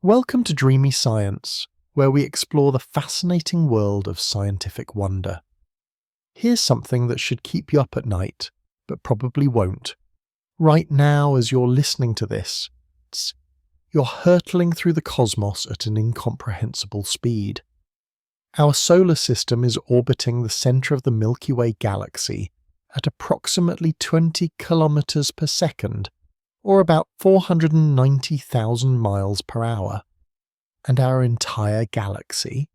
Welcome to Dreamy Science, where we explore the fascinating world of scientific wonder. Here's something that should keep you up at night, but probably won't. Right now, as you're listening to this, you're hurtling through the cosmos at an incomprehensible speed. Our solar system is orbiting the centre of the Milky Way galaxy at approximately 20 kilometers per second, or about 490,000 miles per hour. And our entire galaxy?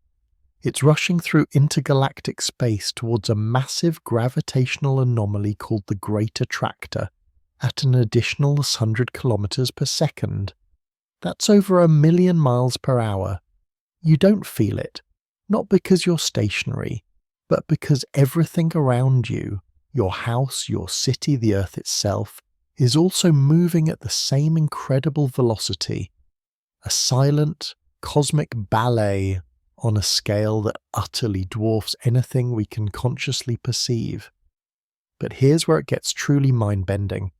It's rushing through intergalactic space towards a massive gravitational anomaly called the Great Attractor at an additional 100 kilometers per second. That's over 1,000,000 miles per hour. You don't feel it, not because you're stationary, but because everything around you, your house, your city, the Earth itself, is also moving at the same incredible velocity. A silent, cosmic ballet on a scale that utterly dwarfs anything we can consciously perceive. But here's where it gets truly mind-bending.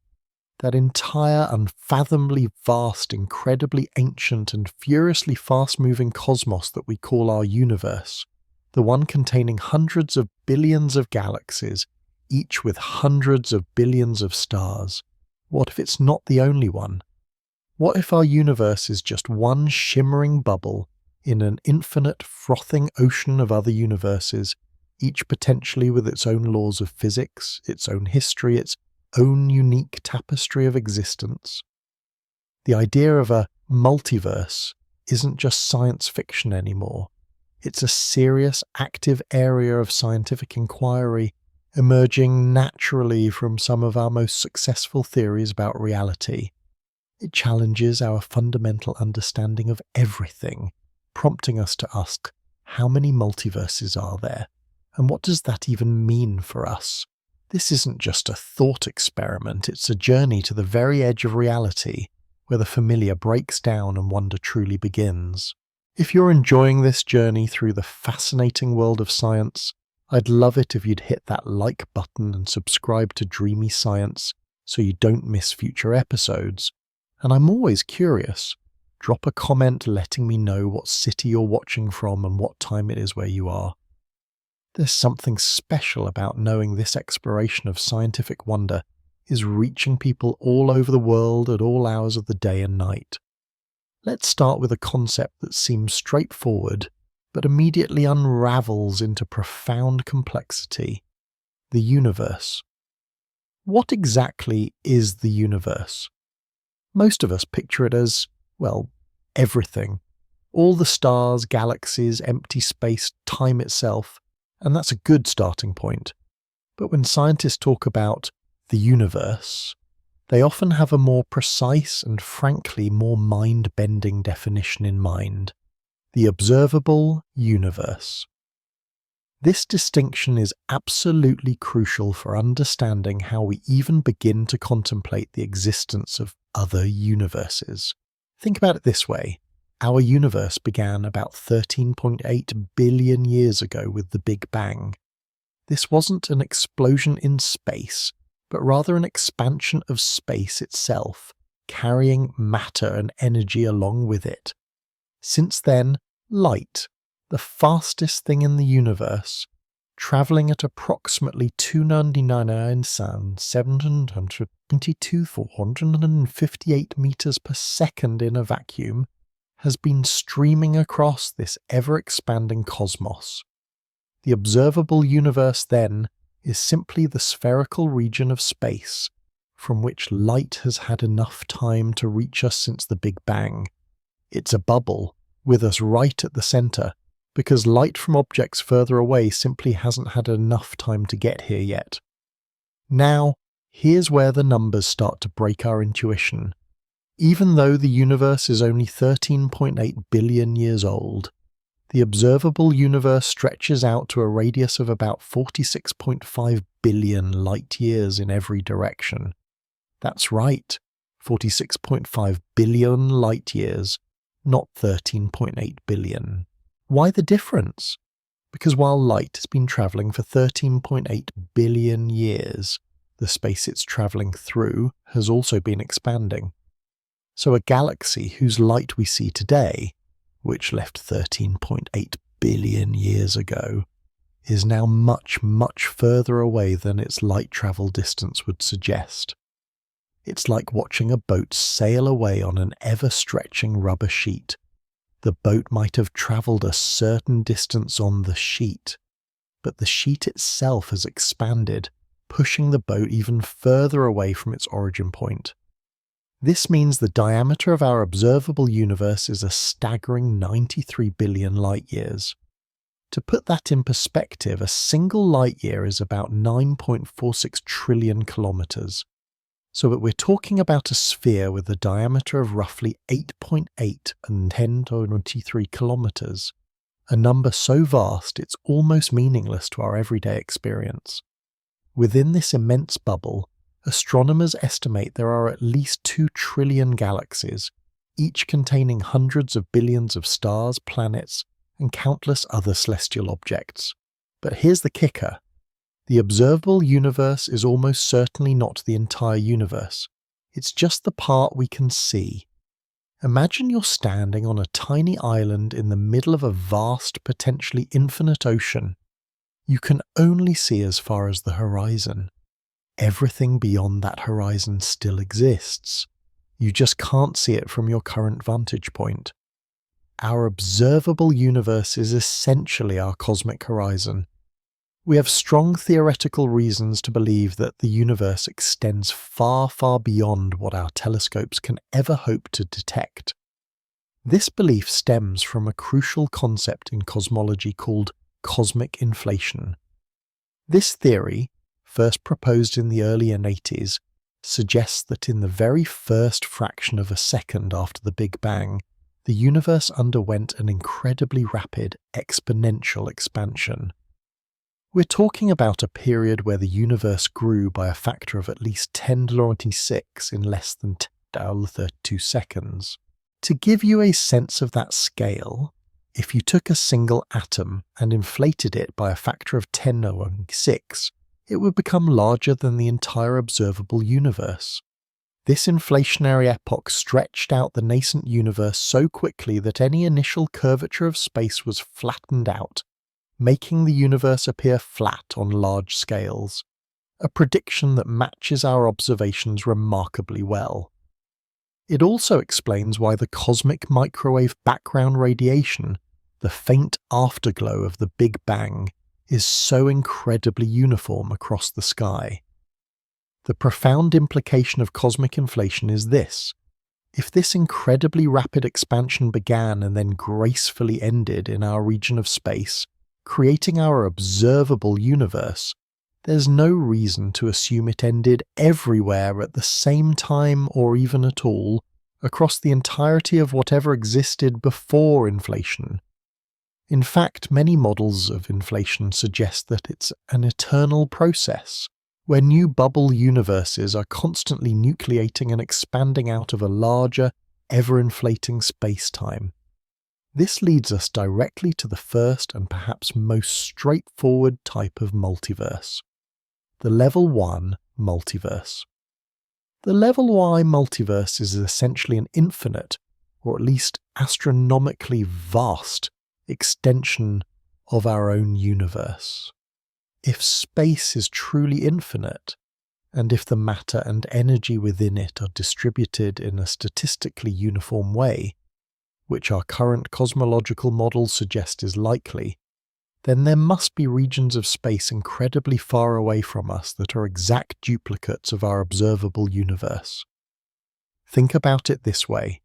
That entire unfathomably vast, incredibly ancient and furiously fast-moving cosmos that we call our universe, the one containing hundreds of billions of galaxies, each with hundreds of billions of stars. What if it's not the only one? What if our universe is just one shimmering bubble in an infinite, frothing ocean of other universes, each potentially with its own laws of physics, its own history, its own unique tapestry of existence? The idea of a multiverse isn't just science fiction anymore. It's a serious, active area of scientific inquiry, emerging naturally from some of our most successful theories about reality. It challenges our fundamental understanding of everything, prompting us to ask, how many multiverses are there? And what does that even mean for us? This isn't just a thought experiment, it's a journey to the very edge of reality, where the familiar breaks down and wonder truly begins. If you're enjoying this journey through the fascinating world of science, I'd love it if you'd hit that like button and subscribe to Dreamy Science so you don't miss future episodes. And I'm always curious. Drop a comment letting me know what city you're watching from and what time it is where you are. There's something special about knowing this exploration of scientific wonder is reaching people all over the world at all hours of the day and night. Let's start with a concept that seems straightforward, but immediately unravels into profound complexity: the universe. What exactly is the universe? Most of us picture it as, well, everything. All the stars, galaxies, empty space, time itself, and that's a good starting point. But when scientists talk about the universe, they often have a more precise and frankly more mind-bending definition in mind: the observable universe. This distinction is absolutely crucial for understanding how we even begin to contemplate the existence of other universes. Think about it this way. Our universe began about 13.8 billion years ago with the Big Bang. This wasn't an explosion in space, but rather an expansion of space itself, carrying matter and energy along with it. Since then, light, the fastest thing in the universe, travelling at approximately 299,722,458 meters per second in a vacuum, has been streaming across this ever-expanding cosmos. The observable universe, then, is simply the spherical region of space from which light has had enough time to reach us since the Big Bang. It's a bubble, with us right at the centre, because light from objects further away simply hasn't had enough time to get here yet. Now, here's where the numbers start to break our intuition. Even though the universe is only 13.8 billion years old, the observable universe stretches out to a radius of about 46.5 billion light-years in every direction. That's right, 46.5 billion light-years, not 13.8 billion. Why the difference? Because while light has been travelling for 13.8 billion years, the space it's travelling through has also been expanding. So a galaxy whose light we see today, which left 13.8 billion years ago, is now much, much further away than its light travel distance would suggest. It's like watching a boat sail away on an ever-stretching rubber sheet. The boat might have travelled a certain distance on the sheet, but the sheet itself has expanded, pushing the boat even further away from its origin point. This means the diameter of our observable universe is a staggering 93 billion light-years. To put that in perspective, a single light-year is about 9.46 trillion kilometres. So that we're talking about a sphere with a diameter of roughly 8.8 and 10 to 23 kilometres, a number so vast it's almost meaningless to our everyday experience. Within this immense bubble, astronomers estimate there are at least 2 trillion galaxies, each containing hundreds of billions of stars, planets, and countless other celestial objects. But here's the kicker. The observable universe is almost certainly not the entire universe. It's just the part we can see. Imagine you're standing on a tiny island in the middle of a vast, potentially infinite ocean. You can only see as far as the horizon. Everything beyond that horizon still exists. You just can't see it from your current vantage point. Our observable universe is essentially our cosmic horizon. We have strong theoretical reasons to believe that the universe extends far, far beyond what our telescopes can ever hope to detect. This belief stems from a crucial concept in cosmology called cosmic inflation. This theory, first proposed in the early 80s, suggests that in the very first fraction of a second after the Big Bang, the universe underwent an incredibly rapid exponential expansion. We're talking about a period where the universe grew by a factor of at least 10 to the 26 in less than 10 to the 32 seconds. To give you a sense of that scale, if you took a single atom and inflated it by a factor of 10 to the 26, it would become larger than the entire observable universe. This inflationary epoch stretched out the nascent universe so quickly that any initial curvature of space was flattened out, making the universe appear flat on large scales, a prediction that matches our observations remarkably well. It also explains why the cosmic microwave background radiation, the faint afterglow of the Big Bang, is so incredibly uniform across the sky. The profound implication of cosmic inflation is this. If this incredibly rapid expansion began and then gracefully ended in our region of space, creating our observable universe, there's no reason to assume it ended everywhere at the same time or even at all, across the entirety of whatever existed before inflation. In fact, many models of inflation suggest that it's an eternal process, where new bubble universes are constantly nucleating and expanding out of a larger, ever-inflating space-time. This leads us directly to the first and perhaps most straightforward type of multiverse, the Level 1 multiverse. The Level Y multiverse is essentially an infinite, or at least astronomically vast, extension of our own universe. If space is truly infinite, and if the matter and energy within it are distributed in a statistically uniform way, which our current cosmological models suggest is likely, then there must be regions of space incredibly far away from us that are exact duplicates of our observable universe. Think about it this way.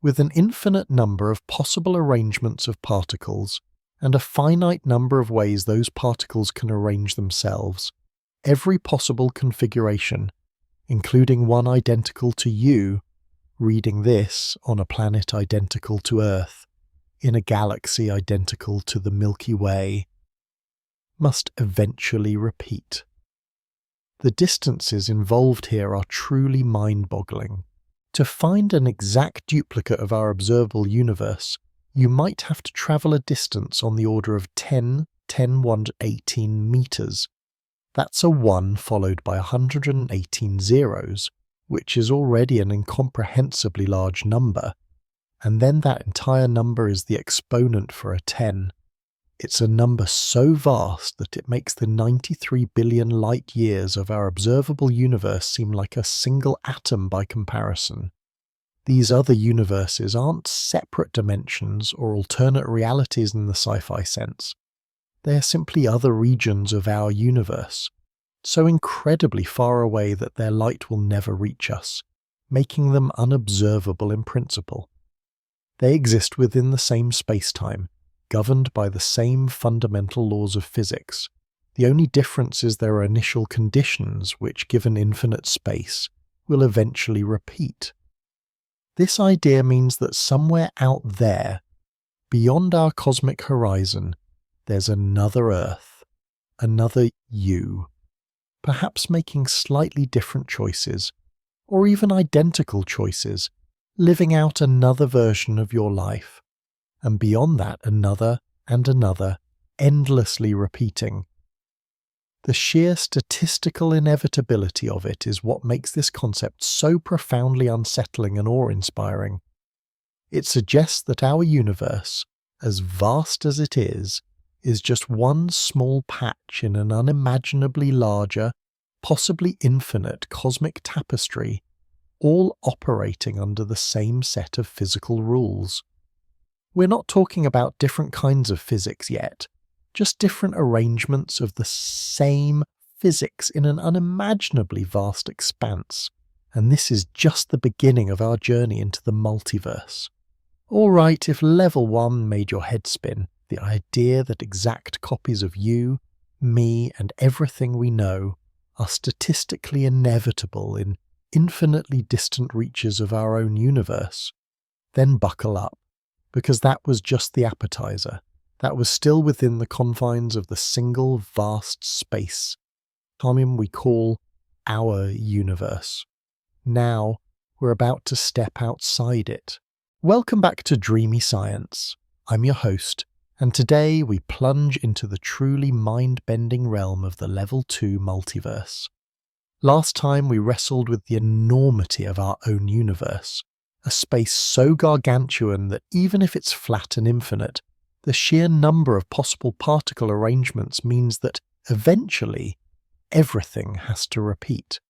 With an infinite number of possible arrangements of particles, and a finite number of ways those particles can arrange themselves, every possible configuration, including one identical to you, reading this on a planet identical to Earth, in a galaxy identical to the Milky Way, must eventually repeat. The distances involved here are truly mind-boggling. To find an exact duplicate of our observable universe, you might have to travel a distance on the order of 10 to 18 meters. That's a 1 followed by 118 zeros, which is already an incomprehensibly large number, and then that entire number is the exponent for a 10. It's a number so vast that it makes the 93 billion light years of our observable universe seem like a single atom by comparison. These other universes aren't separate dimensions or alternate realities in the sci-fi sense. They are simply other regions of our universe, so incredibly far away that their light will never reach us, making them unobservable in principle. They exist within the same space-time, governed by the same fundamental laws of physics. The only difference is their initial conditions, which, given infinite space, will eventually repeat. This idea means that somewhere out there, beyond our cosmic horizon, there's another Earth, another you, perhaps making slightly different choices, or even identical choices, living out another version of your life. And beyond that, another and another, endlessly repeating. The sheer statistical inevitability of it is what makes this concept so profoundly unsettling and awe-inspiring. It suggests that our universe, as vast as it is just one small patch in an unimaginably larger, possibly infinite cosmic tapestry, all operating under the same set of physical rules. We're not talking about different kinds of physics yet, just different arrangements of the same physics in an unimaginably vast expanse, and this is just the beginning of our journey into the multiverse. Alright, if level 1 made your head spin, the idea that exact copies of you, me, and everything we know are statistically inevitable in infinitely distant reaches of our own universe, then buckle up. Because that was just the appetizer. That was still within the confines of the single vast space, time we call our universe. Now, we're about to step outside it. Welcome back to Dreamy Science. I'm your host, and today we plunge into the truly mind-bending realm of the Level 2 multiverse. Last time we wrestled with the enormity of our own universe, a space so gargantuan that even if it's flat and infinite, the sheer number of possible particle arrangements means that eventually everything has to repeat.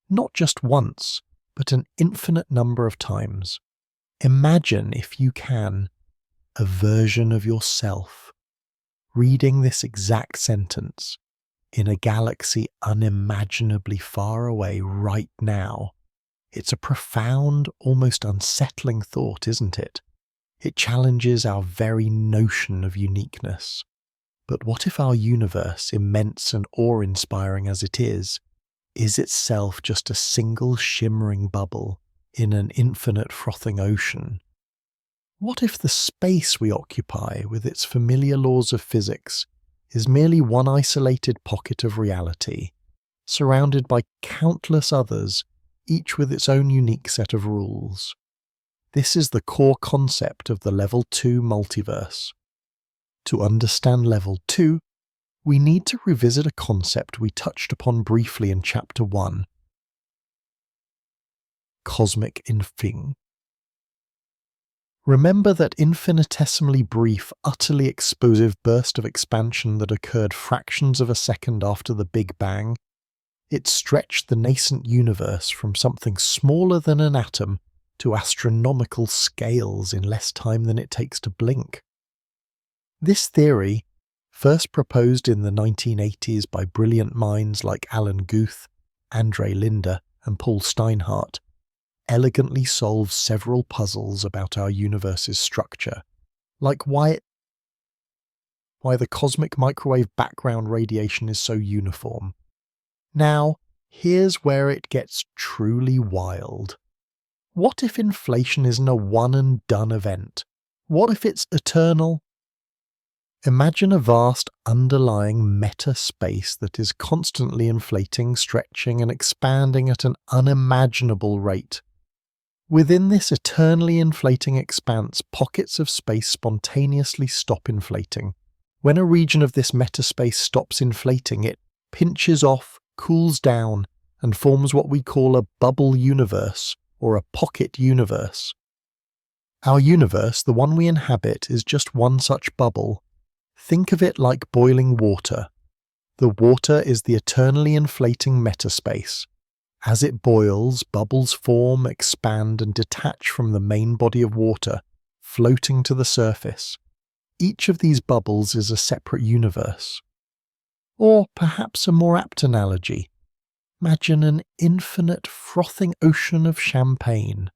Not just once, but an infinite number of times. Imagine, if you can, a version of yourself reading this exact sentence in a galaxy unimaginably far away right now. It's a profound, almost unsettling thought, isn't it? It challenges our very notion of uniqueness. But what if our universe, immense and awe-inspiring as it is itself just a single shimmering bubble in an infinite frothing ocean? What if the space we occupy, with its familiar laws of physics, is merely one isolated pocket of reality, surrounded by countless others, each with its own unique set of rules? This is the core concept of the Level 2 multiverse. To understand Level 2, we need to revisit a concept we touched upon briefly in Chapter 1. Cosmic infing. Remember that infinitesimally brief, utterly explosive burst of expansion that occurred fractions of a second after the Big Bang? It stretched the nascent universe from something smaller than an atom to astronomical scales in less time than it takes to blink. This theory, first proposed in the 1980s by brilliant minds like Alan Guth, Andre Linde, and Paul Steinhardt, elegantly solves several puzzles about our universe's structure, like why the cosmic microwave background radiation is so uniform. Now, here's where it gets truly wild. What if inflation isn't a one-and-done event? What if it's eternal? Imagine a vast underlying meta-space that is constantly inflating, stretching, and expanding at an unimaginable rate. Within this eternally inflating expanse, pockets of space spontaneously stop inflating. When a region of this metaspace stops inflating, it pinches off, cools down, and forms what we call a bubble universe or a pocket universe. Our universe, the one we inhabit, is just one such bubble. Think of it like boiling water. The water is the eternally inflating metaspace. As it boils, bubbles form, expand, and detach from the main body of water, floating to the surface. Each of these bubbles is a separate universe. Or perhaps a more apt analogy. Imagine an infinite frothing ocean of champagne.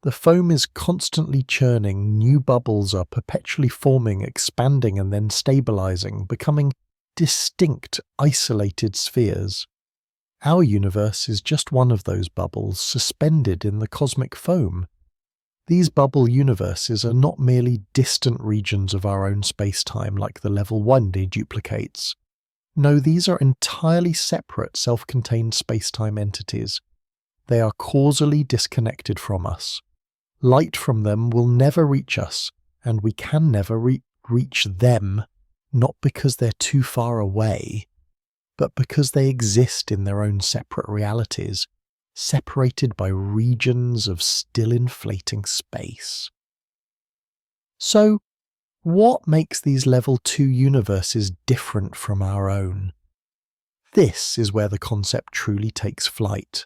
The foam is constantly churning, new bubbles are perpetually forming, expanding and then stabilizing, becoming distinct, isolated spheres. Our universe is just one of those bubbles suspended in the cosmic foam. These bubble universes are not merely distant regions of our own space-time like the level 1 duplicates. No, these are entirely separate, self-contained space-time entities. They are causally disconnected from us. Light from them will never reach us, and we can never reach them, not because they're too far away, but because they exist in their own separate realities, separated by regions of still inflating space. So, what makes these level 2 universes different from our own? This is where the concept truly takes flight.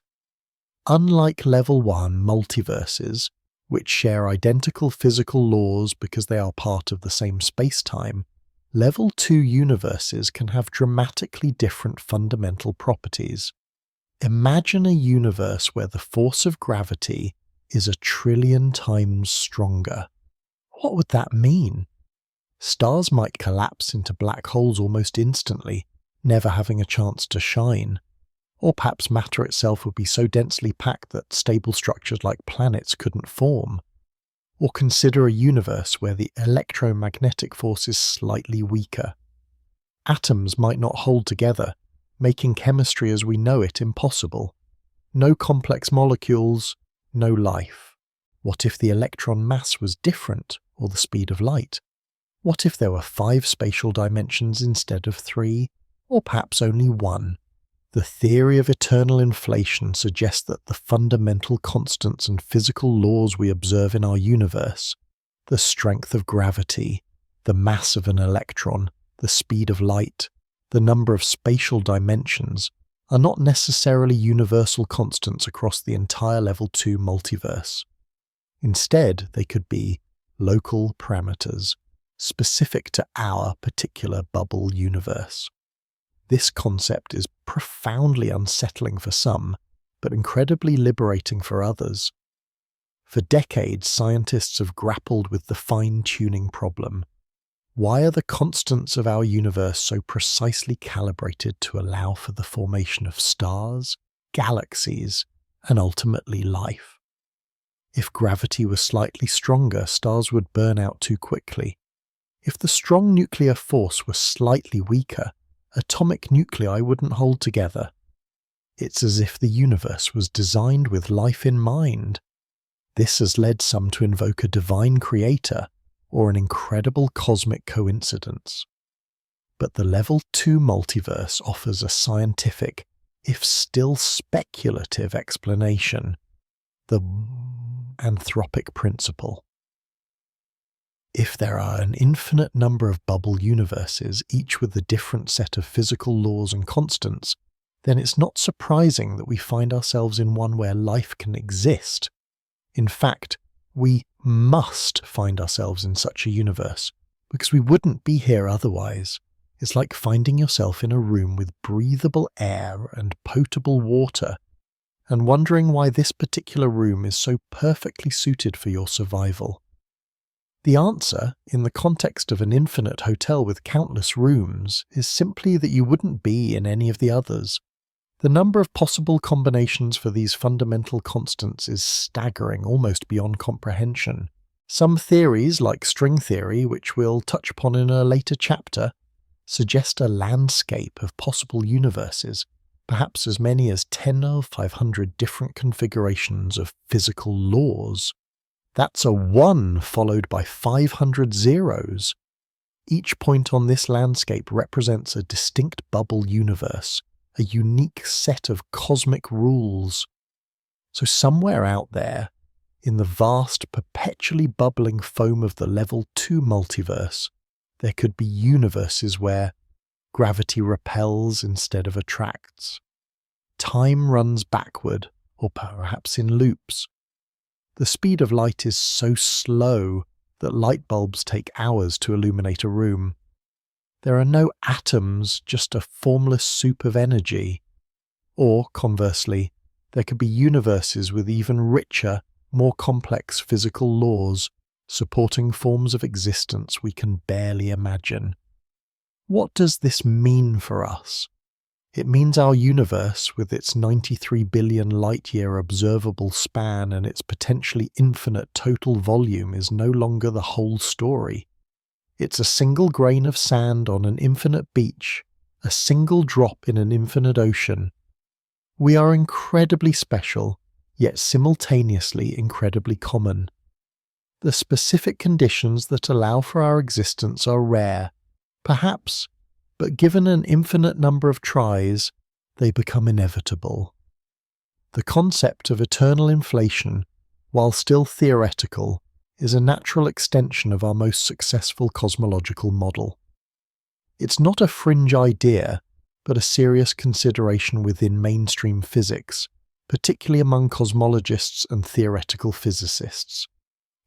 Unlike level 1 multiverses, which share identical physical laws because they are part of the same space-time, level 2 universes can have dramatically different fundamental properties. Imagine a universe where the force of gravity is 1,000,000,000,000 times stronger. What would that mean? Stars might collapse into black holes almost instantly, never having a chance to shine. Or perhaps matter itself would be so densely packed that stable structures like planets couldn't form. Or consider a universe where the electromagnetic force is slightly weaker. Atoms might not hold together, making chemistry as we know it impossible. No complex molecules, no life. What if the electron mass was different, or the speed of light? What if there were 5 spatial dimensions instead of 3, or perhaps only 1? The theory of eternal inflation suggests that the fundamental constants and physical laws we observe in our universe, the strength of gravity, the mass of an electron, the speed of light, the number of spatial dimensions, are not necessarily universal constants across the entire level 2 multiverse. Instead, they could be local parameters, specific to our particular bubble universe. This concept is profoundly unsettling for some, but incredibly liberating for others. For decades, scientists have grappled with the fine-tuning problem. Why are the constants of our universe so precisely calibrated to allow for the formation of stars, galaxies, and ultimately life? If gravity was slightly stronger, stars would burn out too quickly. If the strong nuclear force was slightly weaker, atomic nuclei wouldn't hold together. It's as if the universe was designed with life in mind. This has led some to invoke a divine creator or an incredible cosmic coincidence. But the level 2 multiverse offers a scientific, if still speculative explanation, the anthropic principle. If there are an infinite number of bubble universes, each with a different set of physical laws and constants, then it's not surprising that we find ourselves in one where life can exist. In fact, we must find ourselves in such a universe, because we wouldn't be here otherwise. It's like finding yourself in a room with breathable air and potable water, and wondering why this particular room is so perfectly suited for your survival. The answer, in the context of an infinite hotel with countless rooms, is simply that you wouldn't be in any of the others. The number of possible combinations for these fundamental constants is staggering, almost beyond comprehension. Some theories, like string theory, which we'll touch upon in a later chapter, suggest a landscape of possible universes, perhaps as many as 10 or 500 different configurations of physical laws. That's a 1 followed by 500 zeros. Each point on this landscape represents a distinct bubble universe, a unique set of cosmic rules. So somewhere out there, in the vast, perpetually bubbling foam of the level 2 multiverse, there could be universes where gravity repels instead of attracts. Time runs backward, or perhaps in loops. The speed of light is so slow that light bulbs take hours to illuminate a room. There are no atoms, just a formless soup of energy. Or, conversely, there could be universes with even richer, more complex physical laws, supporting forms of existence we can barely imagine. What does this mean for us? It means our universe, with its 93 billion light-year observable span and its potentially infinite total volume, is no longer the whole story. It's a single grain of sand on an infinite beach, a single drop in an infinite ocean. We are incredibly special, yet simultaneously incredibly common. The specific conditions that allow for our existence are rare, perhaps, but given an infinite number of tries, they become inevitable. The concept of eternal inflation, while still theoretical, is a natural extension of our most successful cosmological model. It's not a fringe idea, but a serious consideration within mainstream physics, particularly among cosmologists and theoretical physicists.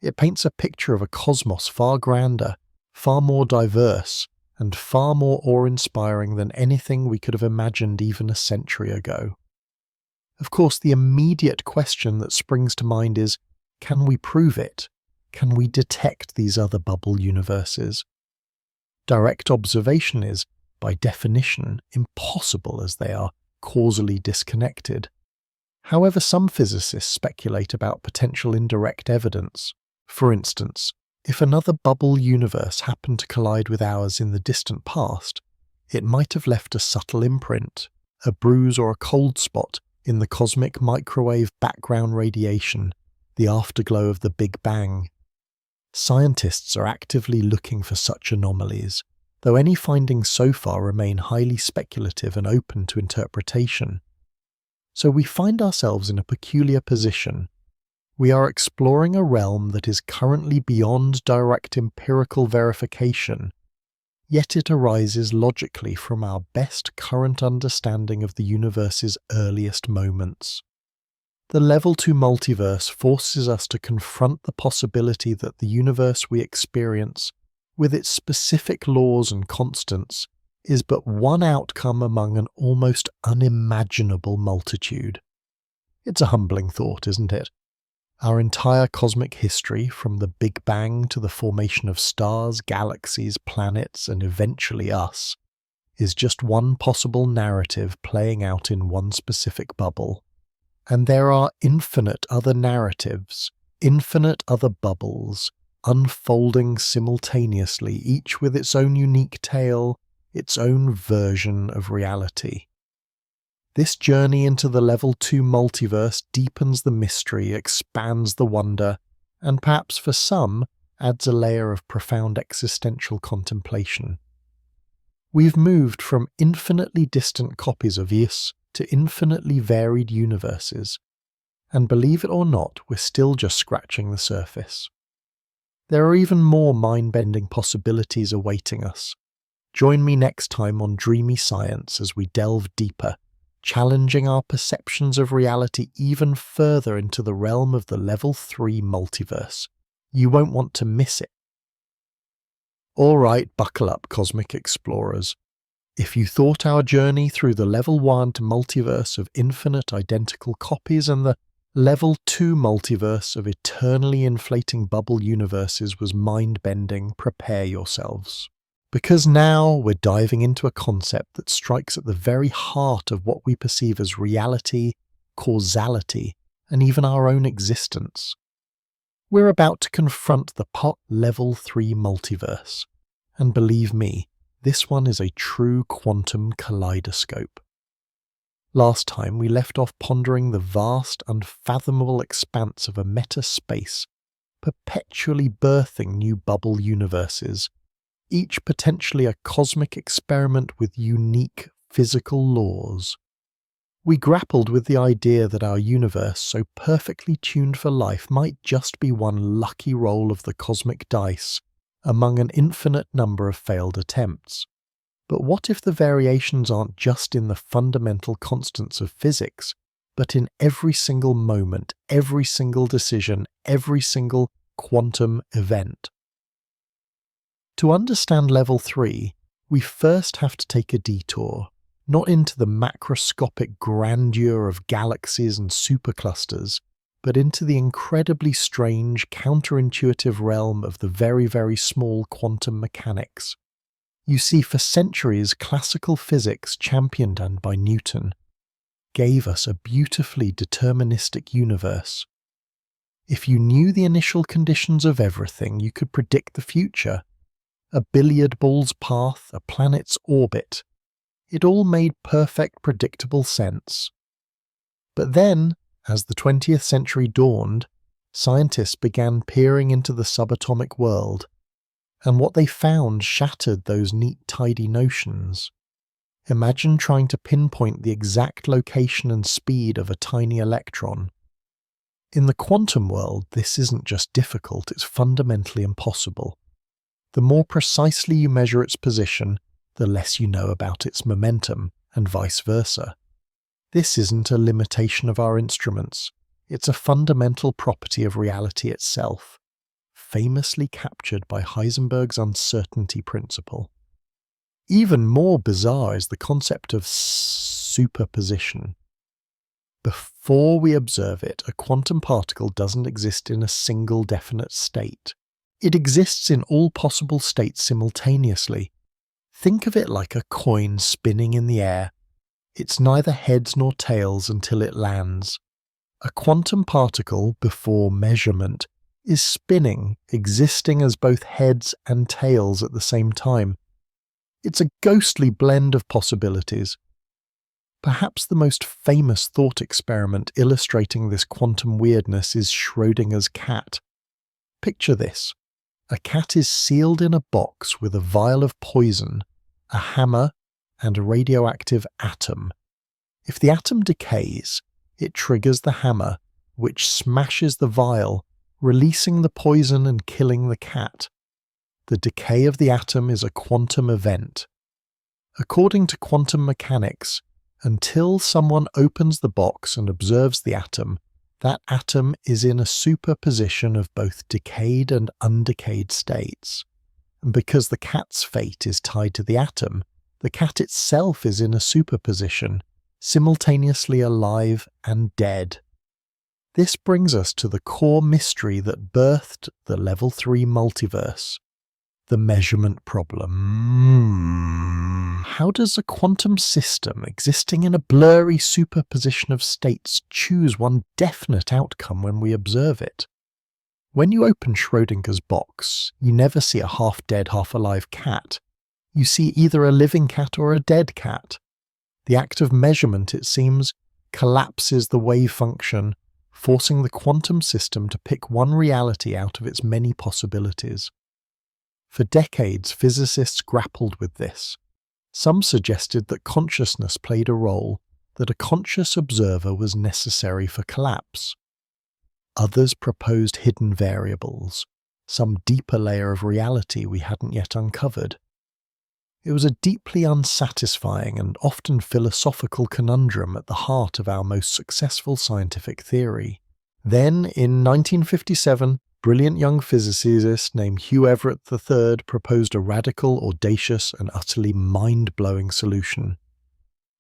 It paints a picture of a cosmos far grander, far more diverse, and far more awe-inspiring than anything we could have imagined even a century ago. Of course, the immediate question that springs to mind is, can we prove it? Can we detect these other bubble universes? Direct observation is, by definition, impossible as they are causally disconnected. However, some physicists speculate about potential indirect evidence. For instance, if another bubble universe happened to collide with ours in the distant past, it might have left a subtle imprint, a bruise or a cold spot in the cosmic microwave background radiation, the afterglow of the Big Bang. Scientists are actively looking for such anomalies, though any findings so far remain highly speculative and open to interpretation. So we find ourselves in a peculiar position. We are exploring a realm that is currently beyond direct empirical verification, yet it arises logically from our best current understanding of the universe's earliest moments. The Level 2 multiverse forces us to confront the possibility that the universe we experience, with its specific laws and constants, is but one outcome among an almost unimaginable multitude. It's a humbling thought, isn't it? Our entire cosmic history, from the Big Bang to the formation of stars, galaxies, planets, and eventually us, is just one possible narrative playing out in one specific bubble. And there are infinite other narratives, infinite other bubbles, unfolding simultaneously, each with its own unique tale, its own version of reality. This journey into the Level 2 multiverse deepens the mystery, expands the wonder, and perhaps for some, adds a layer of profound existential contemplation. We've moved from infinitely distant copies of us to infinitely varied universes, and believe it or not, we're still just scratching the surface. There are even more mind-bending possibilities awaiting us. Join me next time on Dreamy Science as we delve deeper, challenging our perceptions of reality even further into the realm of the Level 3 multiverse. You won't want to miss it. All right, buckle up, cosmic explorers. If you thought our journey through the Level 1 multiverse of infinite identical copies and the Level 2 multiverse of eternally inflating bubble universes was mind-bending, prepare yourselves. Because now we're diving into a concept that strikes at the very heart of what we perceive as reality, causality, and even our own existence. We're about to confront the Level 3 multiverse, and believe me, this one is a true quantum kaleidoscope. Last time we left off pondering the vast, unfathomable expanse of a meta-space, perpetually birthing new bubble universes, each potentially a cosmic experiment with unique physical laws. We grappled with the idea that our universe, so perfectly tuned for life, might just be one lucky roll of the cosmic dice among an infinite number of failed attempts. But what if the variations aren't just in the fundamental constants of physics, but in every single moment, every single decision, every single quantum event? To understand level 3, we first have to take a detour, not into the macroscopic grandeur of galaxies and superclusters, but into the incredibly strange, counterintuitive realm of the very, very small quantum mechanics. You see, for centuries, classical physics, championed by Newton, gave us a beautifully deterministic universe. If you knew the initial conditions of everything, you could predict the future. A billiard ball's path, a planet's orbit. It all made perfect, predictable sense. But then, as the 20th century dawned, scientists began peering into the subatomic world, and what they found shattered those neat, tidy notions. Imagine trying to pinpoint the exact location and speed of a tiny electron. In the quantum world, this isn't just difficult, it's fundamentally impossible. The more precisely you measure its position, the less you know about its momentum, and vice versa. This isn't a limitation of our instruments, it's a fundamental property of reality itself, famously captured by Heisenberg's uncertainty principle. Even more bizarre is the concept of superposition. Before we observe it, a quantum particle doesn't exist in a single definite state. It exists in all possible states simultaneously. Think of it like a coin spinning in the air. It's neither heads nor tails until it lands. A quantum particle, before measurement, is spinning, existing as both heads and tails at the same time. It's a ghostly blend of possibilities. Perhaps the most famous thought experiment illustrating this quantum weirdness is Schrödinger's cat. Picture this. A cat is sealed in a box with a vial of poison, a hammer, and a radioactive atom. If the atom decays, it triggers the hammer, which smashes the vial, releasing the poison and killing the cat. The decay of the atom is a quantum event. According to quantum mechanics, until someone opens the box and observes the atom, that atom is in a superposition of both decayed and undecayed states. And because the cat's fate is tied to the atom, the cat itself is in a superposition, simultaneously alive and dead. This brings us to the core mystery that birthed the Level 3 multiverse, the measurement problem. How does a quantum system existing in a blurry superposition of states choose one definite outcome when we observe it? When you open Schrödinger's box, you never see a half-dead, half-alive cat. You see either a living cat or a dead cat. The act of measurement, it seems, collapses the wave function, forcing the quantum system to pick one reality out of its many possibilities. For decades, physicists grappled with this. Some suggested that consciousness played a role, that a conscious observer was necessary for collapse. Others proposed hidden variables, some deeper layer of reality we hadn't yet uncovered. It was a deeply unsatisfying and often philosophical conundrum at the heart of our most successful scientific theory. Then, in 1957, brilliant young physicist named Hugh Everett III proposed a radical, audacious, and utterly mind-blowing solution.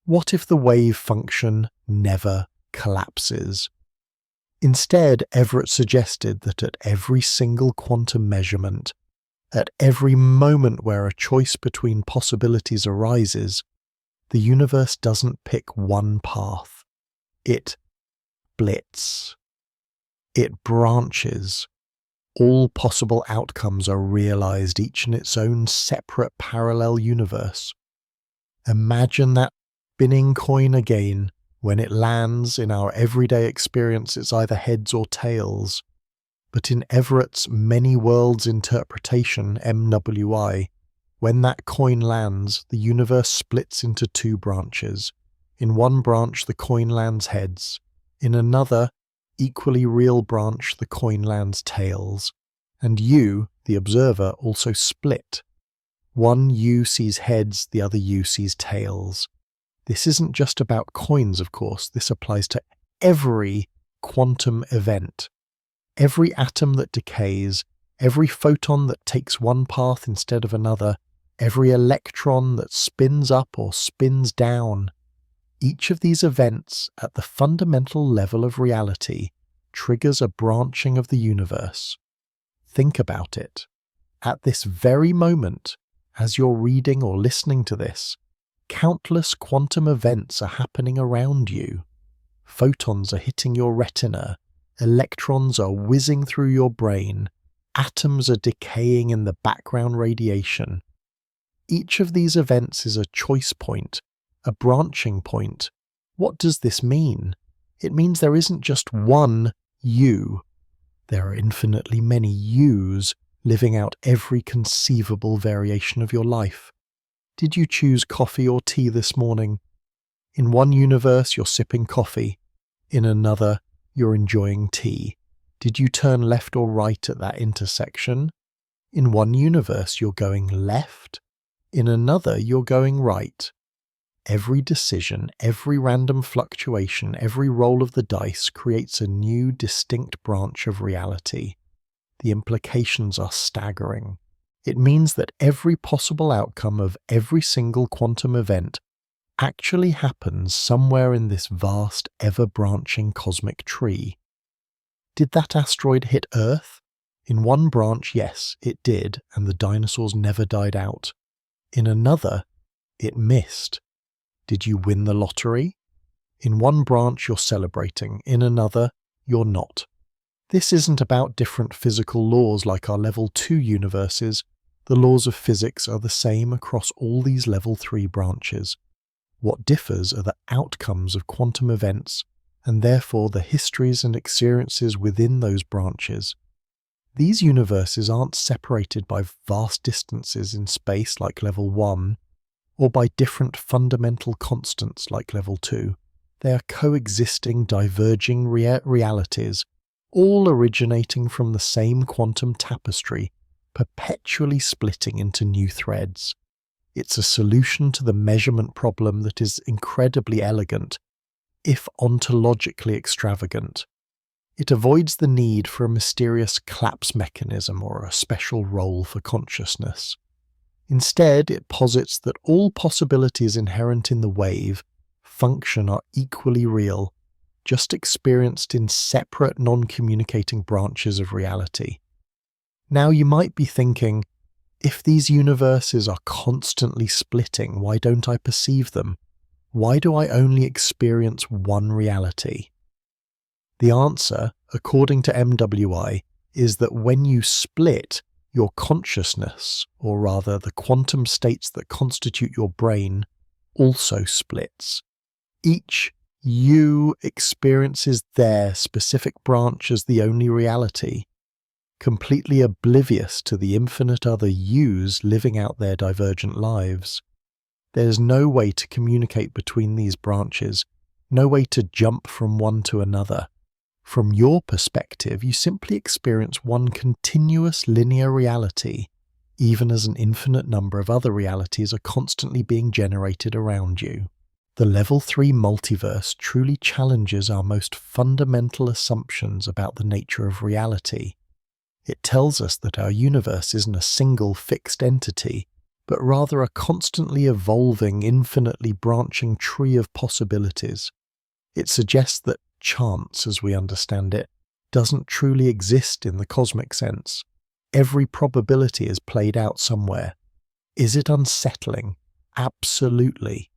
What if the wave function never collapses? Instead, Everett suggested that at every single quantum measurement, at every moment where a choice between possibilities arises, the universe doesn't pick one path. It splits. It branches. All possible outcomes are realized, each in its own separate parallel universe. Imagine that spinning coin again. When it lands, in our everyday experience, it's either heads or tails. But in Everett's many worlds interpretation, MWI, When that coin lands, the universe splits into two branches. In one branch, the coin lands heads. In another, equally real branch, the coin lands tails. And you, the observer, also split. One you sees heads, the other you sees tails. This isn't just about coins, of course. This applies to every quantum event. Every atom that decays, every photon that takes one path instead of another, every electron that spins up or spins down. Each of these events, at the fundamental level of reality, triggers a branching of the universe. Think about it. At this very moment, as you're reading or listening to this, countless quantum events are happening around you. Photons are hitting your retina, electrons are whizzing through your brain, atoms are decaying in the background radiation. Each of these events is a choice point, a branching point. What does this mean? It means there isn't just one you. There are infinitely many yous living out every conceivable variation of your life. Did you choose coffee or tea this morning? In one universe, you're sipping coffee. In another, you're enjoying tea. Did you turn left or right at that intersection? In one universe, you're going left. In another, you're going right. Every decision, every random fluctuation, every roll of the dice creates a new, distinct branch of reality. The implications are staggering. It means that every possible outcome of every single quantum event actually happens somewhere in this vast, ever-branching cosmic tree. Did that asteroid hit Earth? In one branch, yes, it did, and the dinosaurs never died out. In another, it missed. Did you win the lottery? In one branch, you're celebrating. In another, you're not. This isn't about different physical laws like our level 2 universes. The laws of physics are the same across all these level 3 branches. What differs are the outcomes of quantum events, and therefore the histories and experiences within those branches. These universes aren't separated by vast distances in space like level 1, or by different fundamental constants like level 2. They are coexisting, diverging realities, all originating from the same quantum tapestry, perpetually splitting into new threads. It's a solution to the measurement problem that is incredibly elegant, if ontologically extravagant. It avoids the need for a mysterious collapse mechanism or a special role for consciousness. Instead, it posits that all possibilities inherent in the wave function are equally real, just experienced in separate non-communicating branches of reality. Now you might be thinking, if these universes are constantly splitting, why don't I perceive them? Why do I only experience one reality? The answer, according to MWI, is that when you split, your consciousness, or rather the quantum states that constitute your brain, also splits. Each you experiences their specific branch as the only reality, completely oblivious to the infinite other yous living out their divergent lives. There's no way to communicate between these branches, no way to jump from one to another. From your perspective, you simply experience one continuous linear reality, even as an infinite number of other realities are constantly being generated around you. The level 3 multiverse truly challenges our most fundamental assumptions about the nature of reality. It tells us that our universe isn't a single fixed entity, but rather a constantly evolving, infinitely branching tree of possibilities. It suggests that chance, as we understand it, doesn't truly exist in the cosmic sense. Every probability is played out somewhere. Is it unsettling? Absolutely.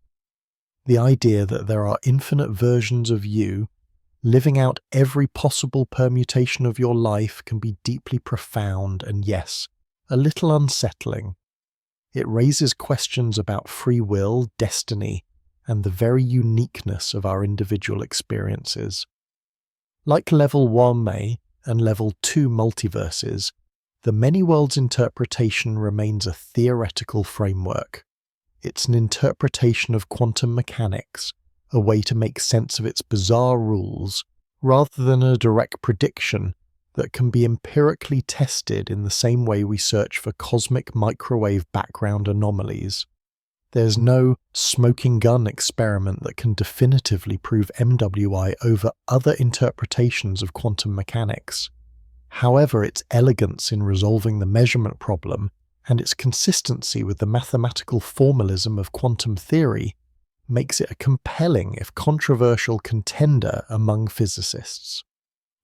The idea that there are infinite versions of you, living out every possible permutation of your life, can be deeply profound and, yes, a little unsettling. It raises questions about free will, destiny, and the very uniqueness of our individual experiences. Like Level 1A and Level 2 multiverses, The many worlds interpretation remains a theoretical framework. It's an interpretation of quantum mechanics, a way to make sense of its bizarre rules, rather than a direct prediction that can be empirically tested in the same way we search for cosmic microwave background anomalies. There's no smoking gun experiment that can definitively prove MWI over other interpretations of quantum mechanics. However, its elegance in resolving the measurement problem and its consistency with the mathematical formalism of quantum theory makes it a compelling, if controversial, contender among physicists.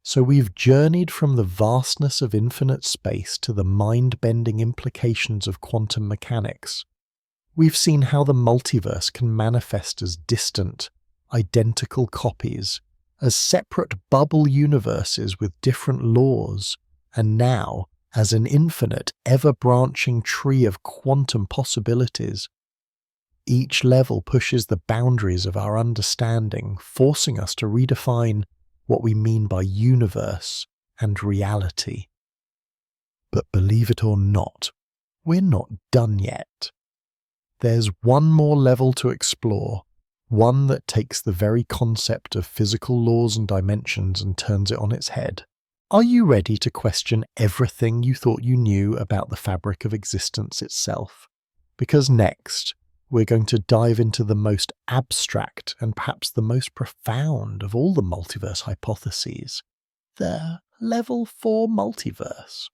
So we've journeyed from the vastness of infinite space to the mind-bending implications of quantum mechanics. We've seen how the multiverse can manifest as distant, identical copies, as separate bubble universes with different laws, and now as an infinite, ever-branching tree of quantum possibilities. Each level pushes the boundaries of our understanding, forcing us to redefine what we mean by universe and reality. But believe it or not, we're not done yet. There's one more level to explore, one that takes the very concept of physical laws and dimensions and turns it on its head. Are you ready to question everything you thought you knew about the fabric of existence itself? Because next, we're going to dive into the most abstract and perhaps the most profound of all the multiverse hypotheses, the Level 4 multiverse.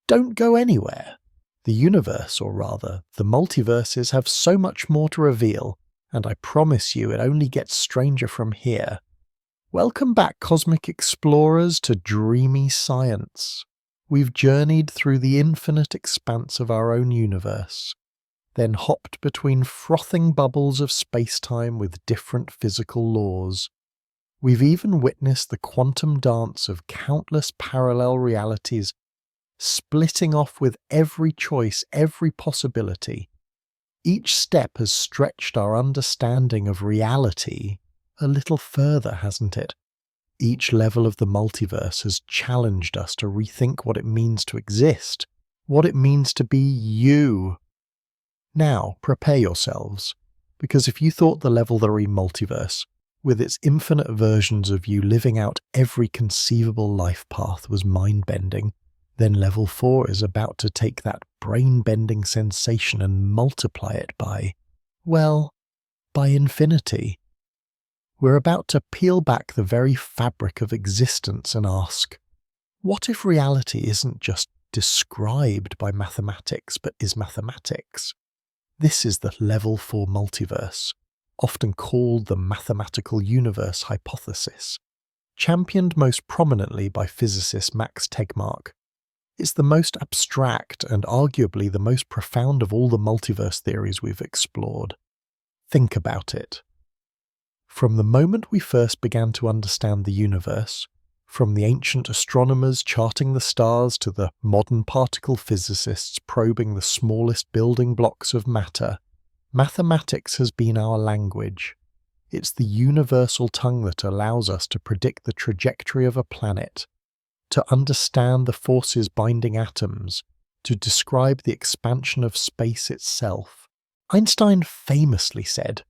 Don't go anywhere. The universe, or rather, the multiverses, have so much more to reveal, and I promise you it only gets stranger from here. Welcome back, cosmic explorers, to dreamy science. We've journeyed through the infinite expanse of our own universe, then hopped between frothing bubbles of space-time with different physical laws. We've even witnessed the quantum dance of countless parallel realities, splitting off with every choice, every possibility. Each step has stretched our understanding of reality a little further, hasn't it? Each level of the multiverse has challenged us to rethink what it means to exist, what it means to be you. Now, prepare yourselves, because if you thought the Level 3 multiverse, with its infinite versions of you living out every conceivable life path, was mind-bending, then Level 4 is about to take that brain-bending sensation and multiply it by infinity. We're about to peel back the very fabric of existence and ask, what if reality isn't just described by mathematics, but is mathematics? This is the Level 4 multiverse, often called the mathematical universe hypothesis, championed most prominently by physicist Max Tegmark. It's the most abstract and arguably the most profound of all the multiverse theories we've explored. Think about it. From the moment we first began to understand the universe, from the ancient astronomers charting the stars to the modern particle physicists probing the smallest building blocks of matter, mathematics has been our language. It's the universal tongue that allows us to predict the trajectory of a planet, to understand the forces binding atoms, to describe the expansion of space itself. Einstein famously said,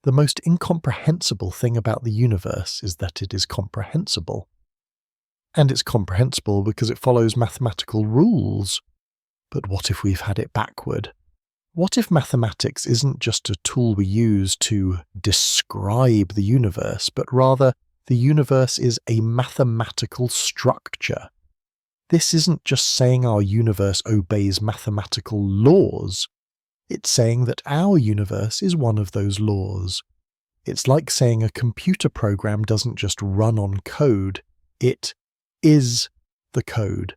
"The most incomprehensible thing about the universe is that it is comprehensible." And it's comprehensible because it follows mathematical rules. But what if we've had it backward? What if mathematics isn't just a tool we use to describe the universe, but rather the universe is a mathematical structure? This isn't just saying our universe obeys mathematical laws. It's saying that our universe is one of those laws. It's like saying a computer program doesn't just run on code, it is the code.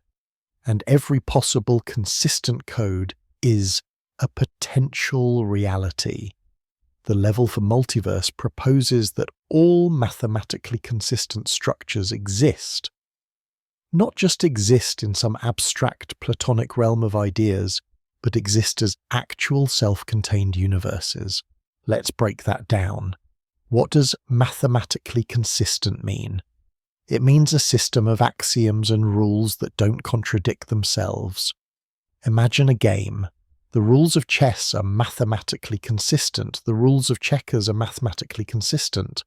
And every possible consistent code is a potential reality. The Level 4 multiverse proposes that all mathematically consistent structures exist. Not just exist in some abstract Platonic realm of ideas, but exist as actual self-contained universes. Let's break that down. What does mathematically consistent mean? It means a system of axioms and rules that don't contradict themselves. Imagine a game. The rules of chess are mathematically consistent. The rules of checkers are mathematically consistent.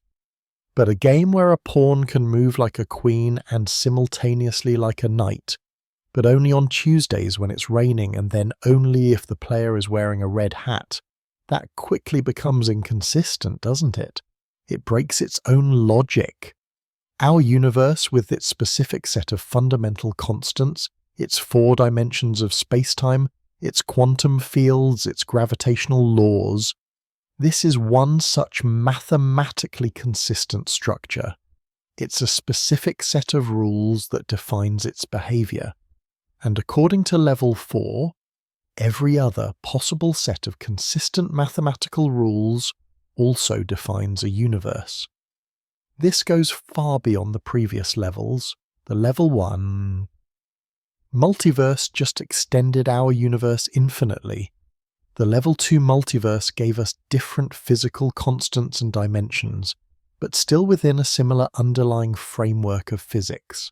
But a game where a pawn can move like a queen and simultaneously like a knight, but only on Tuesdays when it's raining and then only if the player is wearing a red hat, that quickly becomes inconsistent, doesn't it? It breaks its own logic. Our universe, with its specific set of fundamental constants, its 4 dimensions of space-time, its quantum fields, its gravitational laws, this is one such mathematically consistent structure. It's a specific set of rules that defines its behavior. And according to level 4, every other possible set of consistent mathematical rules also defines a universe. This goes far beyond the previous levels. The level 1 multiverse just extended our universe infinitely. The level 2 multiverse gave us different physical constants and dimensions, but still within a similar underlying framework of physics.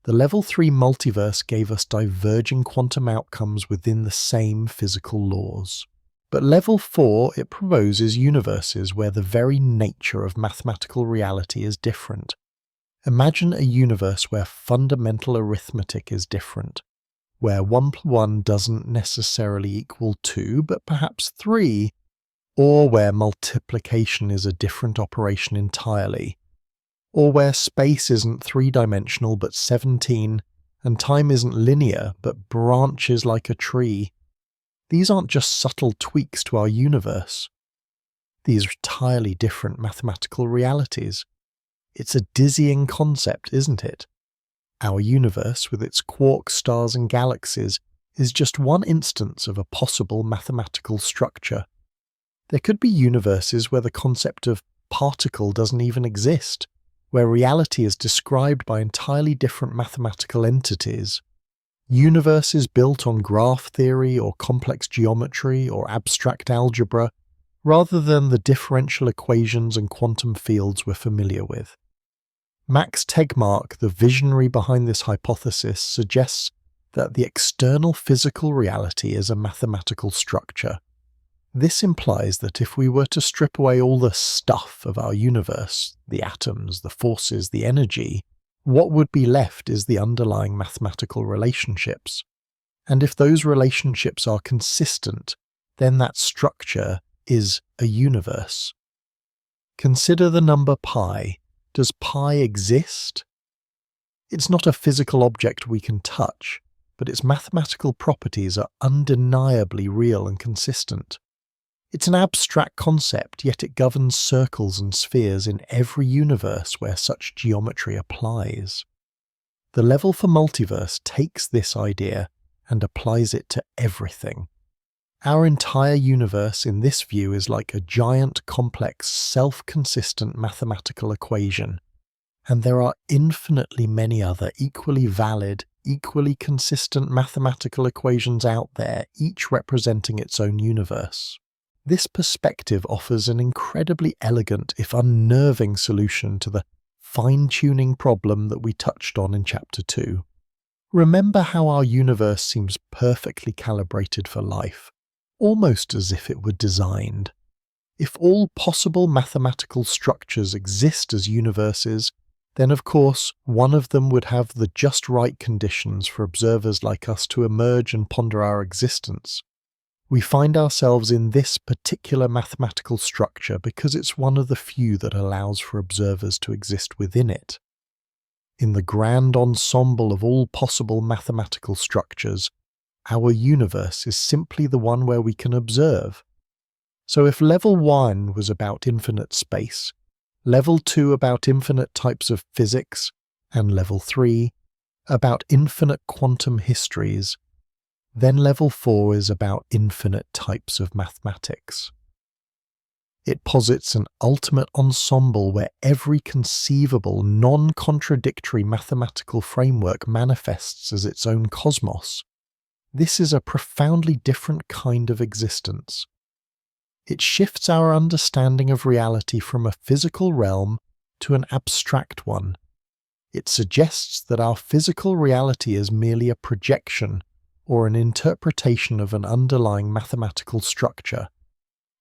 The level 3 multiverse gave us diverging quantum outcomes within the same physical laws. But level 4, it proposes universes where the very nature of mathematical reality is different. Imagine a universe where fundamental arithmetic is different, where 1 plus 1 doesn't necessarily equal 2, but perhaps 3, or where multiplication is a different operation entirely, or where space isn't 3-dimensional but 17, and time isn't linear but branches like a tree. These aren't just subtle tweaks to our universe. These are entirely different mathematical realities. It's a dizzying concept, isn't it? Our universe, with its quarks, stars and galaxies, is just one instance of a possible mathematical structure. There could be universes where the concept of particle doesn't even exist, where reality is described by entirely different mathematical entities. Universes built on graph theory or complex geometry or abstract algebra, rather than the differential equations and quantum fields we're familiar with. Max Tegmark, the visionary behind this hypothesis, suggests that the external physical reality is a mathematical structure. This implies that if we were to strip away all the stuff of our universe, the atoms, the forces, the energy, what would be left is the underlying mathematical relationships. And if those relationships are consistent, then that structure is a universe. Consider the number pi. Does pi exist? It's not a physical object we can touch, but its mathematical properties are undeniably real and consistent. It's an abstract concept, yet it governs circles and spheres in every universe where such geometry applies. The level for multiverse takes this idea and applies it to everything. Our entire universe in this view is like a giant, complex, self-consistent mathematical equation, and there are infinitely many other equally valid, equally consistent mathematical equations out there, each representing its own universe. This perspective offers an incredibly elegant, if unnerving, solution to the fine-tuning problem that we touched on in Chapter 2. Remember how our universe seems perfectly calibrated for life, almost as if it were designed. If all possible mathematical structures exist as universes, then of course one of them would have the just right conditions for observers like us to emerge and ponder our existence. We find ourselves in this particular mathematical structure because it's one of the few that allows for observers to exist within it. In the grand ensemble of all possible mathematical structures, our universe is simply the one where we can observe. So if level 1 was about infinite space, level 2 about infinite types of physics, and level 3 about infinite quantum histories, then level 4 is about infinite types of mathematics. It posits an ultimate ensemble where every conceivable, non-contradictory mathematical framework manifests as its own cosmos. This is a profoundly different kind of existence. It shifts our understanding of reality from a physical realm to an abstract one. It suggests that our physical reality is merely a projection or an interpretation of an underlying mathematical structure.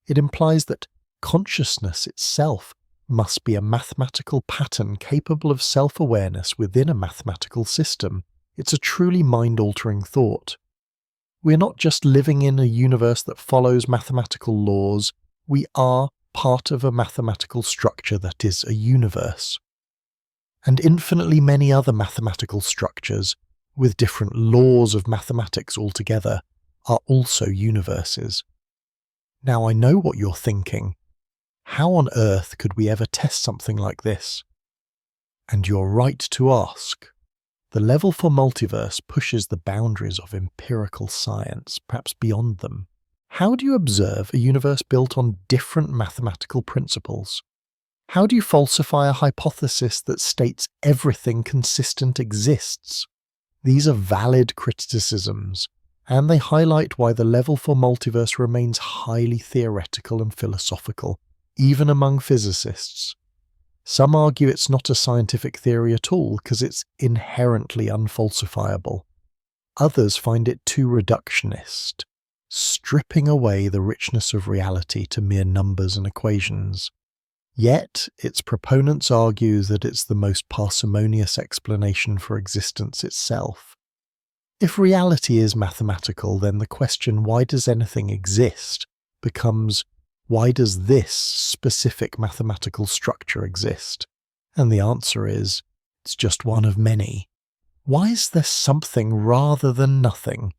It implies that consciousness itself must be a mathematical pattern capable of self-awareness within a mathematical system. It's a truly mind-altering thought. We're not just living in a universe that follows mathematical laws, we are part of a mathematical structure that is a universe. And infinitely many other mathematical structures, with different laws of mathematics altogether, are also universes. Now I know what you're thinking. How on earth could we ever test something like this? And you're right to ask. The level 4 multiverse pushes the boundaries of empirical science, perhaps beyond them. How do you observe a universe built on different mathematical principles? How do you falsify a hypothesis that states everything consistent exists? These are valid criticisms, and they highlight why the level 4 multiverse remains highly theoretical and philosophical, even among physicists. Some argue it's not a scientific theory at all because it's inherently unfalsifiable. Others find it too reductionist, stripping away the richness of reality to mere numbers and equations. Yet, its proponents argue that it's the most parsimonious explanation for existence itself. If reality is mathematical, then the question, why does anything exist, becomes, why does this specific mathematical structure exist? And the answer is, it's just one of many. Why is there something rather than nothing?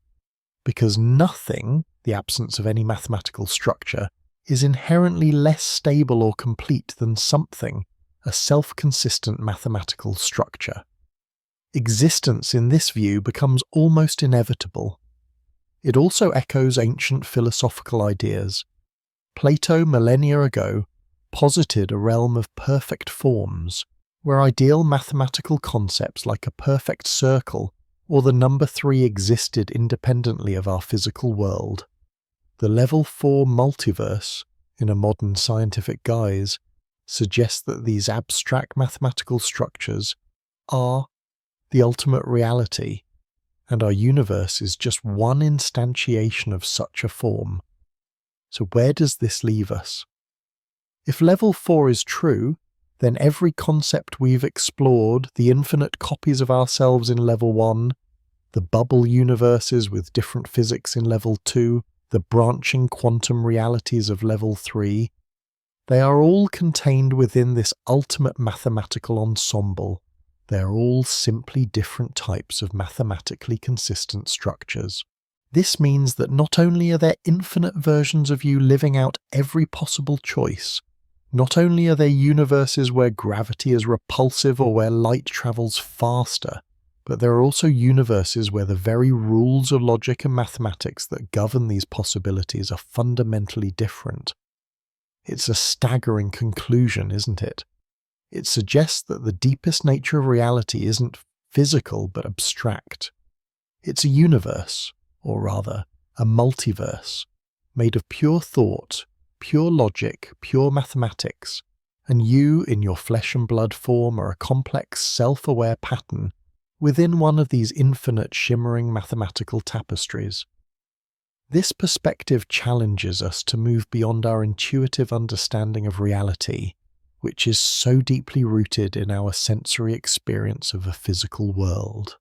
Because nothing, the absence of any mathematical structure, is inherently less stable or complete than something, a self-consistent mathematical structure. Existence in this view becomes almost inevitable. It also echoes ancient philosophical ideas. Plato, millennia ago, posited a realm of perfect forms, where ideal mathematical concepts like a perfect circle or the number 3 existed independently of our physical world. The level 4 multiverse, in a modern scientific guise, suggests that these abstract mathematical structures are the ultimate reality, and our universe is just one instantiation of such a form. So where does this leave us? If level 4 is true, then every concept we've explored, the infinite copies of ourselves in level 1, the bubble universes with different physics in level 2, the branching quantum realities of level 3, they are all contained within this ultimate mathematical ensemble. They are all simply different types of mathematically consistent structures. This means that not only are there infinite versions of you living out every possible choice, not only are there universes where gravity is repulsive or where light travels faster, but there are also universes where the very rules of logic and mathematics that govern these possibilities are fundamentally different. It's a staggering conclusion, isn't it? It suggests that the deepest nature of reality isn't physical but abstract. It's a universe, or rather, a multiverse, made of pure thought, pure logic, pure mathematics, and you in your flesh and blood form are a complex, self-aware pattern within one of these infinite shimmering mathematical tapestries. This perspective challenges us to move beyond our intuitive understanding of reality, which is so deeply rooted in our sensory experience of a physical world.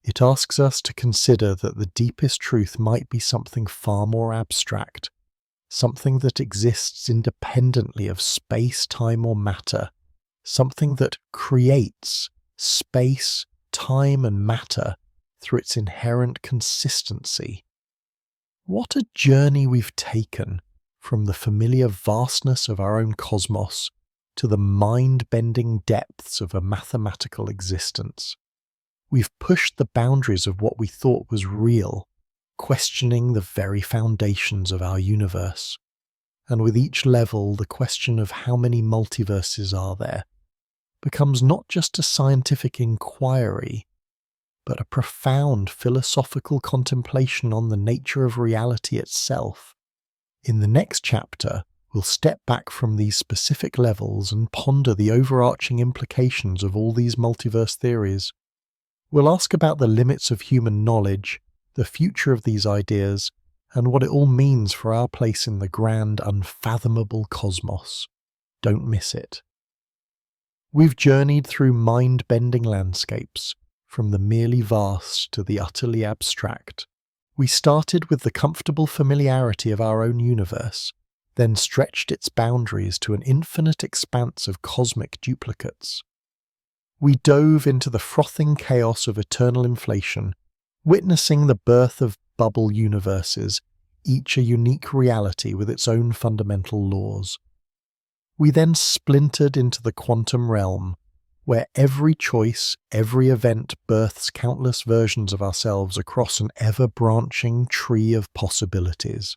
It asks us to consider that the deepest truth might be something far more abstract, something that exists independently of space, time, or matter, something that creates space, time, and matter through its inherent consistency. What a journey we've taken from the familiar vastness of our own cosmos to the mind-bending depths of a mathematical existence. We've pushed the boundaries of what we thought was real, questioning the very foundations of our universe. And with each level, the question of how many multiverses are there becomes not just a scientific inquiry, but a profound philosophical contemplation on the nature of reality itself. In the next chapter, we'll step back from these specific levels and ponder the overarching implications of all these multiverse theories. We'll ask about the limits of human knowledge, the future of these ideas, and what it all means for our place in the grand, unfathomable cosmos. Don't miss it. We've journeyed through mind-bending landscapes, from the merely vast to the utterly abstract. We started with the comfortable familiarity of our own universe, then stretched its boundaries to an infinite expanse of cosmic duplicates. We dove into the frothing chaos of eternal inflation, witnessing the birth of bubble universes, each a unique reality with its own fundamental laws. We then splintered into the quantum realm, where every choice, every event births countless versions of ourselves across an ever-branching tree of possibilities.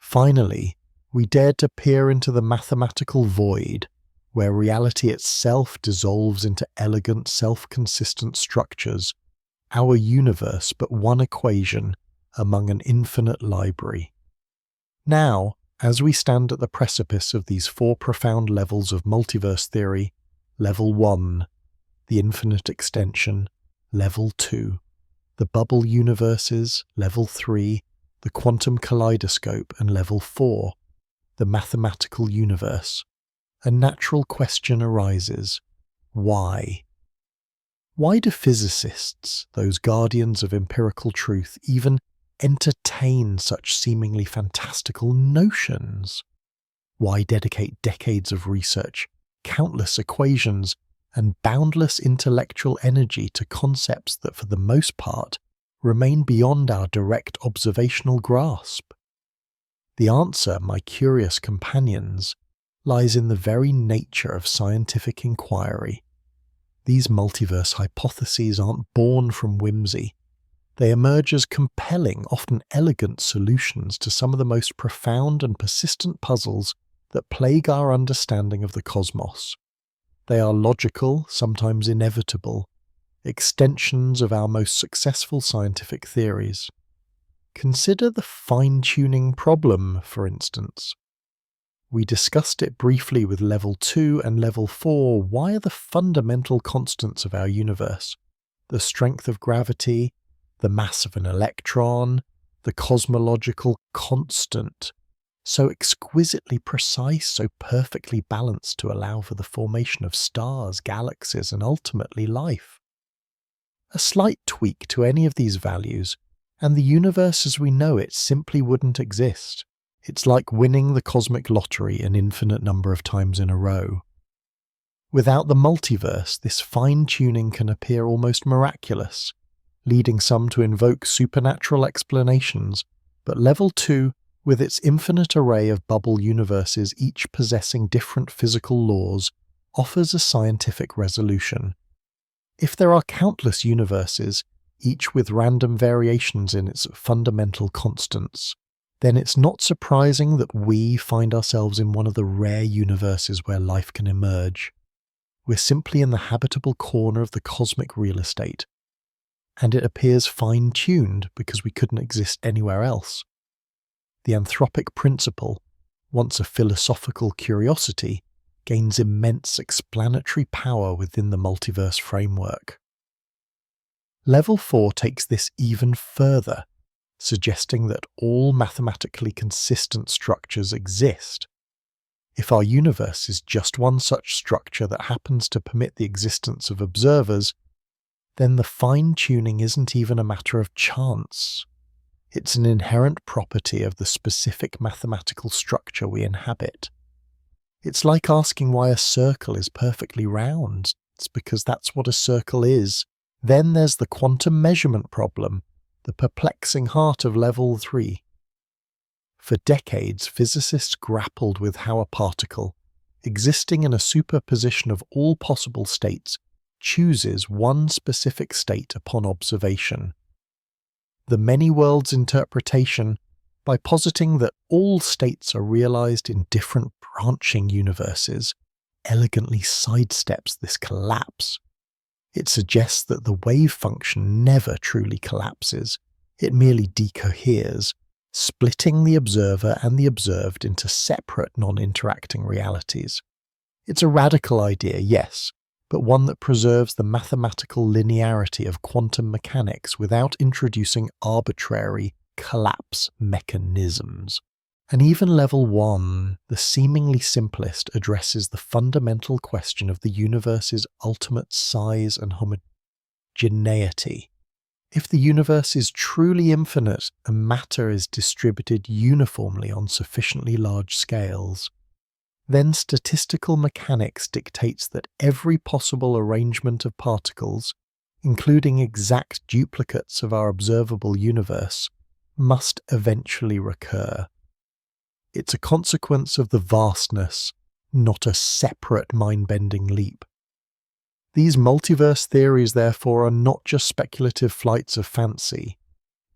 Finally, we dared to peer into the mathematical void, where reality itself dissolves into elegant, self-consistent structures, our universe but one equation among an infinite library. Now, as we stand at the precipice of these four profound levels of multiverse theory, Level 1, the infinite extension; Level 2, the bubble universes; Level 3, the quantum kaleidoscope; and Level 4, the mathematical universe, a natural question arises: why? Why do physicists, those guardians of empirical truth, even entertain such seemingly fantastical notions? Why dedicate decades of research, countless equations, and boundless intellectual energy to concepts that for the most part remain beyond our direct observational grasp? The answer, my curious companions, lies in the very nature of scientific inquiry. These multiverse hypotheses aren't born from whimsy. They emerge as compelling, often elegant solutions to some of the most profound and persistent puzzles that plague our understanding of the cosmos. They are logical, sometimes inevitable, extensions of our most successful scientific theories. Consider the fine-tuning problem, for instance. We discussed it briefly with Level 2 and Level 4. Why are the fundamental constants of our universe, the strength of gravity, the mass of an electron, the cosmological constant, so exquisitely precise, so perfectly balanced to allow for the formation of stars, galaxies, and ultimately life? A slight tweak to any of these values, and the universe as we know it simply wouldn't exist. It's like winning the cosmic lottery an infinite number of times in a row. Without the multiverse, this fine-tuning can appear almost miraculous, leading some to invoke supernatural explanations, but Level 2, with its infinite array of bubble universes each possessing different physical laws, offers a scientific resolution. If there are countless universes, each with random variations in its fundamental constants, then it's not surprising that we find ourselves in one of the rare universes where life can emerge. We're simply in the habitable corner of the cosmic real estate, and it appears fine-tuned because we couldn't exist anywhere else. The anthropic principle, once a philosophical curiosity, gains immense explanatory power within the multiverse framework. Level 4 takes this even further, suggesting that all mathematically consistent structures exist. If our universe is just one such structure that happens to permit the existence of observers, then the fine-tuning isn't even a matter of chance. It's an inherent property of the specific mathematical structure we inhabit. It's like asking why a circle is perfectly round. It's because that's what a circle is. Then there's the quantum measurement problem, the perplexing heart of Level 3. For decades, physicists grappled with how a particle, existing in a superposition of all possible states, chooses one specific state upon observation. The many-worlds interpretation, by positing that all states are realized in different branching universes, elegantly sidesteps this collapse. It suggests that the wave function never truly collapses, it merely decoheres, splitting the observer and the observed into separate non-interacting realities. It's a radical idea, yes, but one that preserves the mathematical linearity of quantum mechanics without introducing arbitrary collapse mechanisms. And even level 1, the seemingly simplest, addresses the fundamental question of the universe's ultimate size and homogeneity. If the universe is truly infinite and matter is distributed uniformly on sufficiently large scales, then statistical mechanics dictates that every possible arrangement of particles, including exact duplicates of our observable universe, must eventually recur. It's a consequence of the vastness, not a separate mind-bending leap. These multiverse theories, therefore, are not just speculative flights of fancy.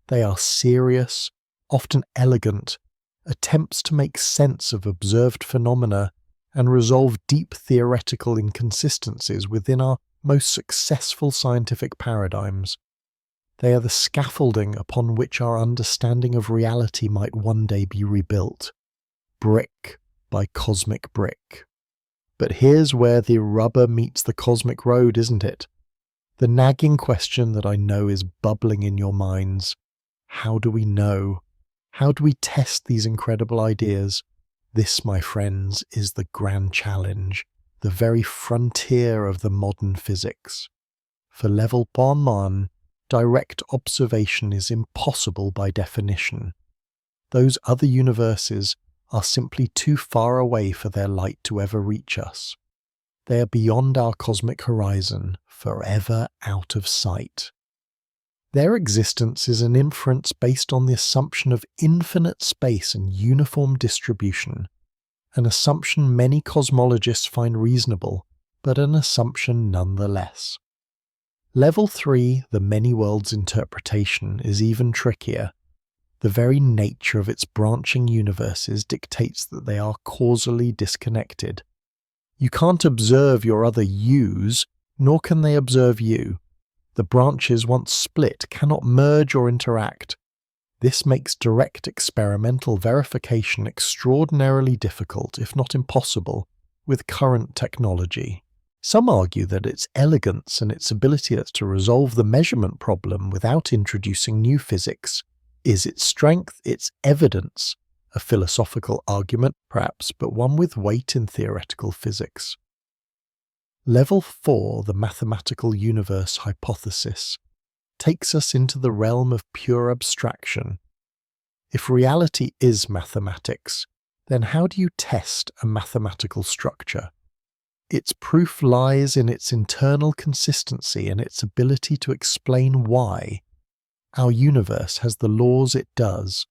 They are serious, often elegant, attempts to make sense of observed phenomena and resolve deep theoretical inconsistencies within our most successful scientific paradigms. They are the scaffolding upon which our understanding of reality might one day be rebuilt, brick by cosmic brick. But here's where the rubber meets the cosmic road, isn't it? The nagging question that I know is bubbling in your minds. How do we know? How do we test these incredible ideas? This, my friends, is the grand challenge, the very frontier of the modern physics. For level 1, direct observation is impossible by definition. Those other universes are simply too far away for their light to ever reach us. They are beyond our cosmic horizon, forever out of sight. Their existence is an inference based on the assumption of infinite space and uniform distribution, an assumption many cosmologists find reasonable, but an assumption nonetheless. Level 3, the many worlds interpretation, is even trickier. The very nature of its branching universes dictates that they are causally disconnected. You can't observe your other yous, nor can they observe you. The branches, once split, cannot merge or interact. This makes direct experimental verification extraordinarily difficult, if not impossible, with current technology. Some argue that its elegance and its ability to resolve the measurement problem without introducing new physics is its strength, its evidence, a philosophical argument perhaps, but one with weight in theoretical physics. Level 4, the mathematical universe hypothesis, takes us into the realm of pure abstraction. If reality is mathematics, then how do you test a mathematical structure? Its proof lies in its internal consistency and its ability to explain why our universe has the laws it does.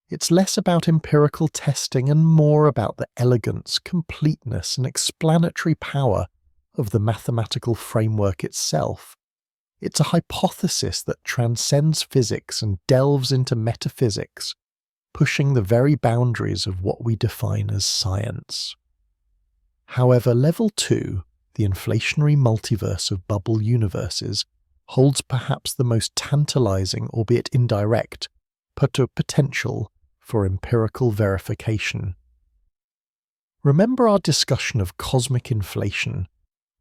It's less about empirical testing and more about the elegance, completeness, and explanatory power of the mathematical framework itself. It's a hypothesis that transcends physics and delves into metaphysics, pushing the very boundaries of what we define as science. However, level 2, the inflationary multiverse of bubble universes, holds perhaps the most tantalizing, albeit indirect, potential for empirical verification. Remember our discussion of cosmic inflation.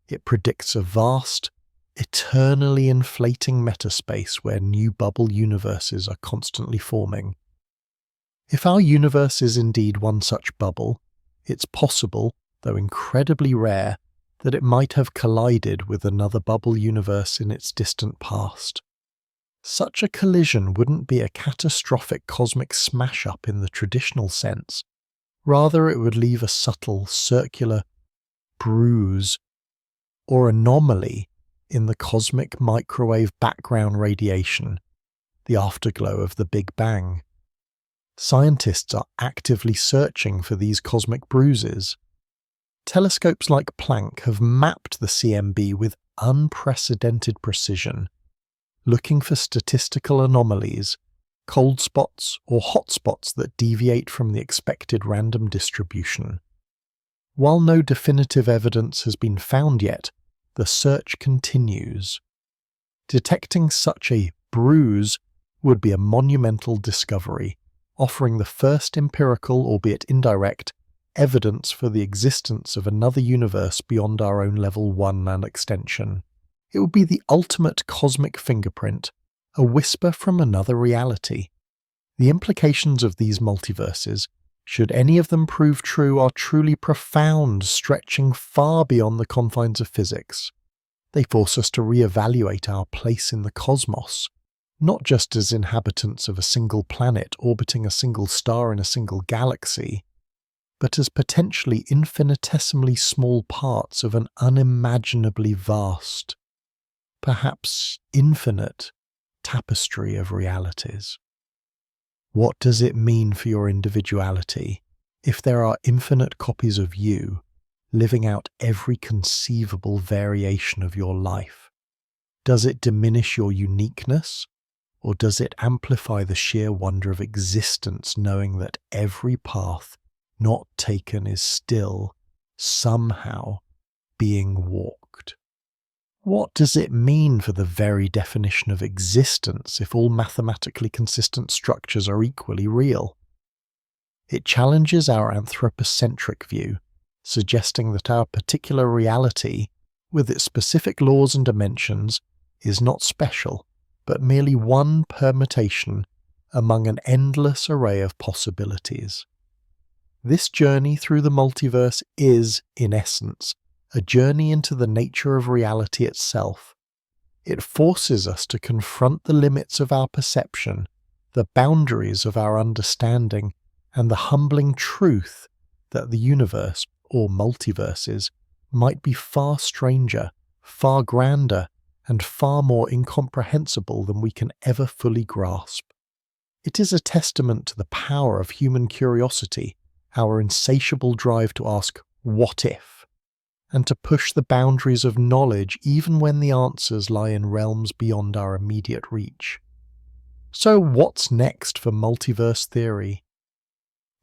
It predicts a vast, eternally inflating metaspace where new bubble universes are constantly forming. If our universe is indeed one such bubble, it's possible, though incredibly rare, that it might have collided with another bubble universe in its distant past. Such a collision wouldn't be a catastrophic cosmic smash-up in the traditional sense. Rather, it would leave a subtle, circular bruise or anomaly in the cosmic microwave background radiation, the afterglow of the Big Bang. Scientists are actively searching for these cosmic bruises. Telescopes like Planck have mapped the CMB with unprecedented precision, looking for statistical anomalies, cold spots or hot spots that deviate from the expected random distribution. While no definitive evidence has been found yet, the search continues. Detecting such a bruise would be a monumental discovery, offering the first empirical, albeit indirect, evidence for the existence of another universe beyond our own level 1 and extension. It would be the ultimate cosmic fingerprint, a whisper from another reality. The implications of these multiverses, should any of them prove true, are truly profound, stretching far beyond the confines of physics. They force us to re-evaluate our place in the cosmos, not just as inhabitants of a single planet orbiting a single star in a single galaxy, but as potentially infinitesimally small parts of an unimaginably vast, perhaps infinite, tapestry of realities. What does it mean for your individuality if there are infinite copies of you living out every conceivable variation of your life? Does it diminish your uniqueness, or does it amplify the sheer wonder of existence, knowing that every path not taken is still, somehow, being walked? What does it mean for the very definition of existence if all mathematically consistent structures are equally real? It challenges our anthropocentric view, suggesting that our particular reality, with its specific laws and dimensions, is not special, but merely one permutation among an endless array of possibilities. This journey through the multiverse is, in essence, a journey into the nature of reality itself. It forces us to confront the limits of our perception, the boundaries of our understanding, and the humbling truth that the universe, or multiverses, might be far stranger, far grander, and far more incomprehensible than we can ever fully grasp. It is a testament to the power of human curiosity, our insatiable drive to ask, "What if?" and to push the boundaries of knowledge even when the answers lie in realms beyond our immediate reach. So what's next for multiverse theory?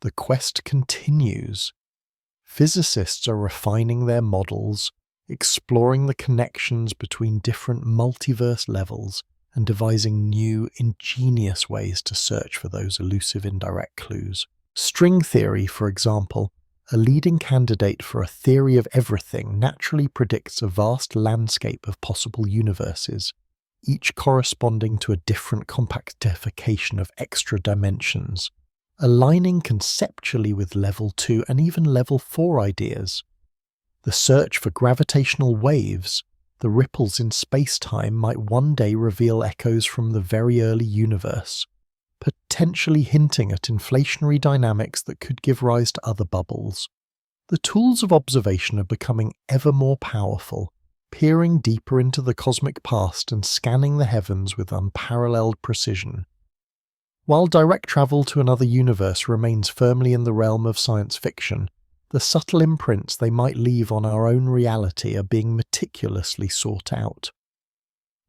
The quest continues. Physicists are refining their models, exploring the connections between different multiverse levels, and devising new, ingenious ways to search for those elusive indirect clues. String theory, for example, a leading candidate for a theory of everything, naturally predicts a vast landscape of possible universes, each corresponding to a different compactification of extra dimensions, aligning conceptually with level 2 and even level 4 ideas. The search for gravitational waves, the ripples in space-time, might one day reveal echoes from the very early universe, potentially hinting at inflationary dynamics that could give rise to other bubbles. The tools of observation are becoming ever more powerful, peering deeper into the cosmic past and scanning the heavens with unparalleled precision. While direct travel to another universe remains firmly in the realm of science fiction, the subtle imprints they might leave on our own reality are being meticulously sought out.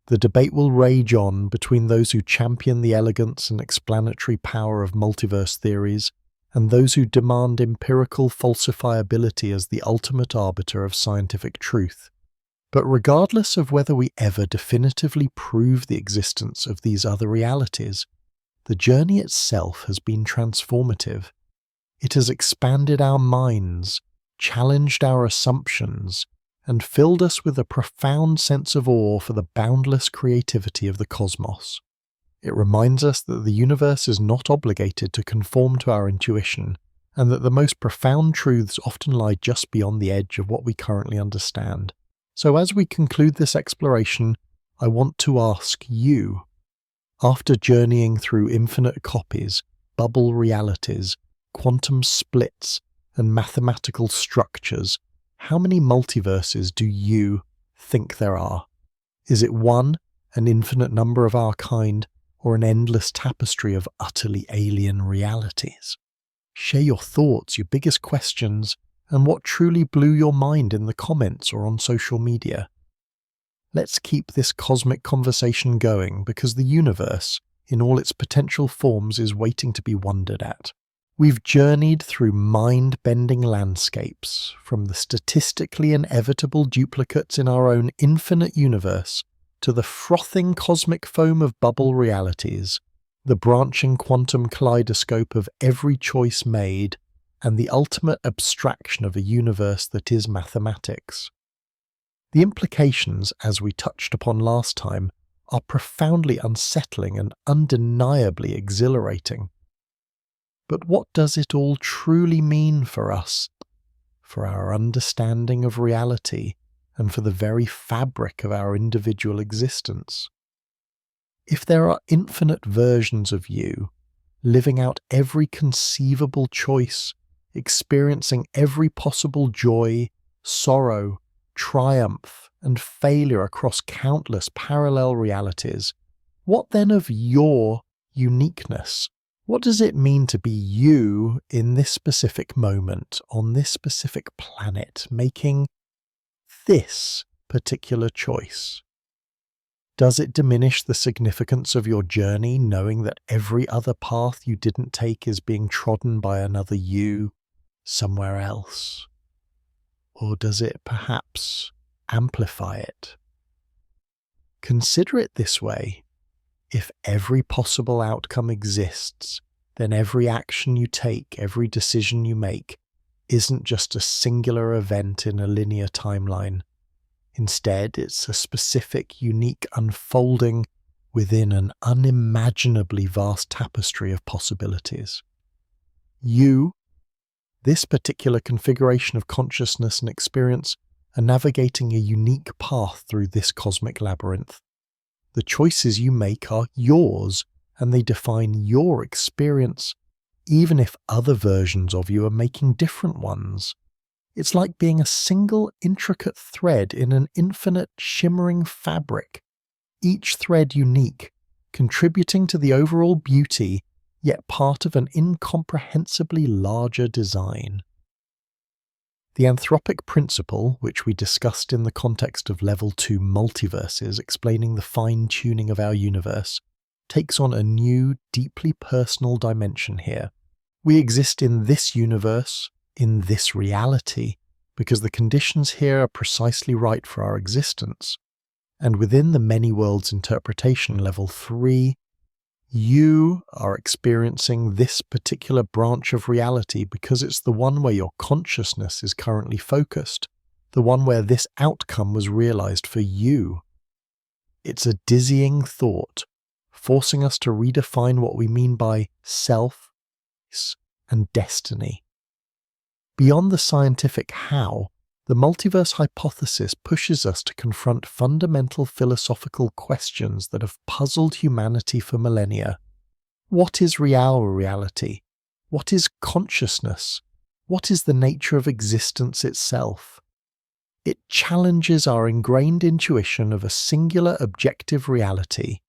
The debate will rage on between those who champion the elegance and explanatory power of multiverse theories and those who demand empirical falsifiability as the ultimate arbiter of scientific truth. But regardless of whether we ever definitively prove the existence of these other realities, the journey itself has been transformative. It has expanded our minds, challenged our assumptions, and filled us with a profound sense of awe for the boundless creativity of the cosmos. It reminds us that the universe is not obligated to conform to our intuition, and that the most profound truths often lie just beyond the edge of what we currently understand. So as we conclude this exploration, I want to ask you, after journeying through infinite copies, bubble realities, quantum splits, and mathematical structures, how many multiverses do you think there are? Is it one, an infinite number of our kind, or an endless tapestry of utterly alien realities? Share your thoughts, your biggest questions, and what truly blew your mind in the comments or on social media. Let's keep this cosmic conversation going, because the universe, in all its potential forms, is waiting to be wondered at. We've journeyed through mind-bending landscapes, from the statistically inevitable duplicates in our own infinite universe to the frothing cosmic foam of bubble realities, the branching quantum kaleidoscope of every choice made, and the ultimate abstraction of a universe that is mathematics. The implications, as we touched upon last time, are profoundly unsettling and undeniably exhilarating. But what does it all truly mean for us, for our understanding of reality, and for the very fabric of our individual existence? If there are infinite versions of you, living out every conceivable choice, experiencing every possible joy, sorrow, triumph, and failure across countless parallel realities, what then of your uniqueness? What does it mean to be you in this specific moment, on this specific planet, making this particular choice? Does it diminish the significance of your journey, knowing that every other path you didn't take is being trodden by another you somewhere else? Or does it perhaps amplify it? Consider it this way. If every possible outcome exists, then every action you take, every decision you make, isn't just a singular event in a linear timeline. Instead, it's a specific, unique unfolding within an unimaginably vast tapestry of possibilities. You, this particular configuration of consciousness and experience, are navigating a unique path through this cosmic labyrinth. The choices you make are yours, and they define your experience, even if other versions of you are making different ones. It's like being a single intricate thread in an infinite shimmering fabric, each thread unique, contributing to the overall beauty, yet part of an incomprehensibly larger design. The anthropic principle, which we discussed in the context of Level 2 multiverses explaining the fine-tuning of our universe, takes on a new, deeply personal dimension here. We exist in this universe, in this reality, because the conditions here are precisely right for our existence. And within the many worlds interpretation Level 3, you are experiencing this particular branch of reality because it's the one where your consciousness is currently focused, the one where this outcome was realized for you. It's a dizzying thought, forcing us to redefine what we mean by self and destiny. Beyond the scientific how, the multiverse hypothesis pushes us to confront fundamental philosophical questions that have puzzled humanity for millennia. What is real reality? What is consciousness? What is the nature of existence itself? It challenges our ingrained intuition of a singular objective reality,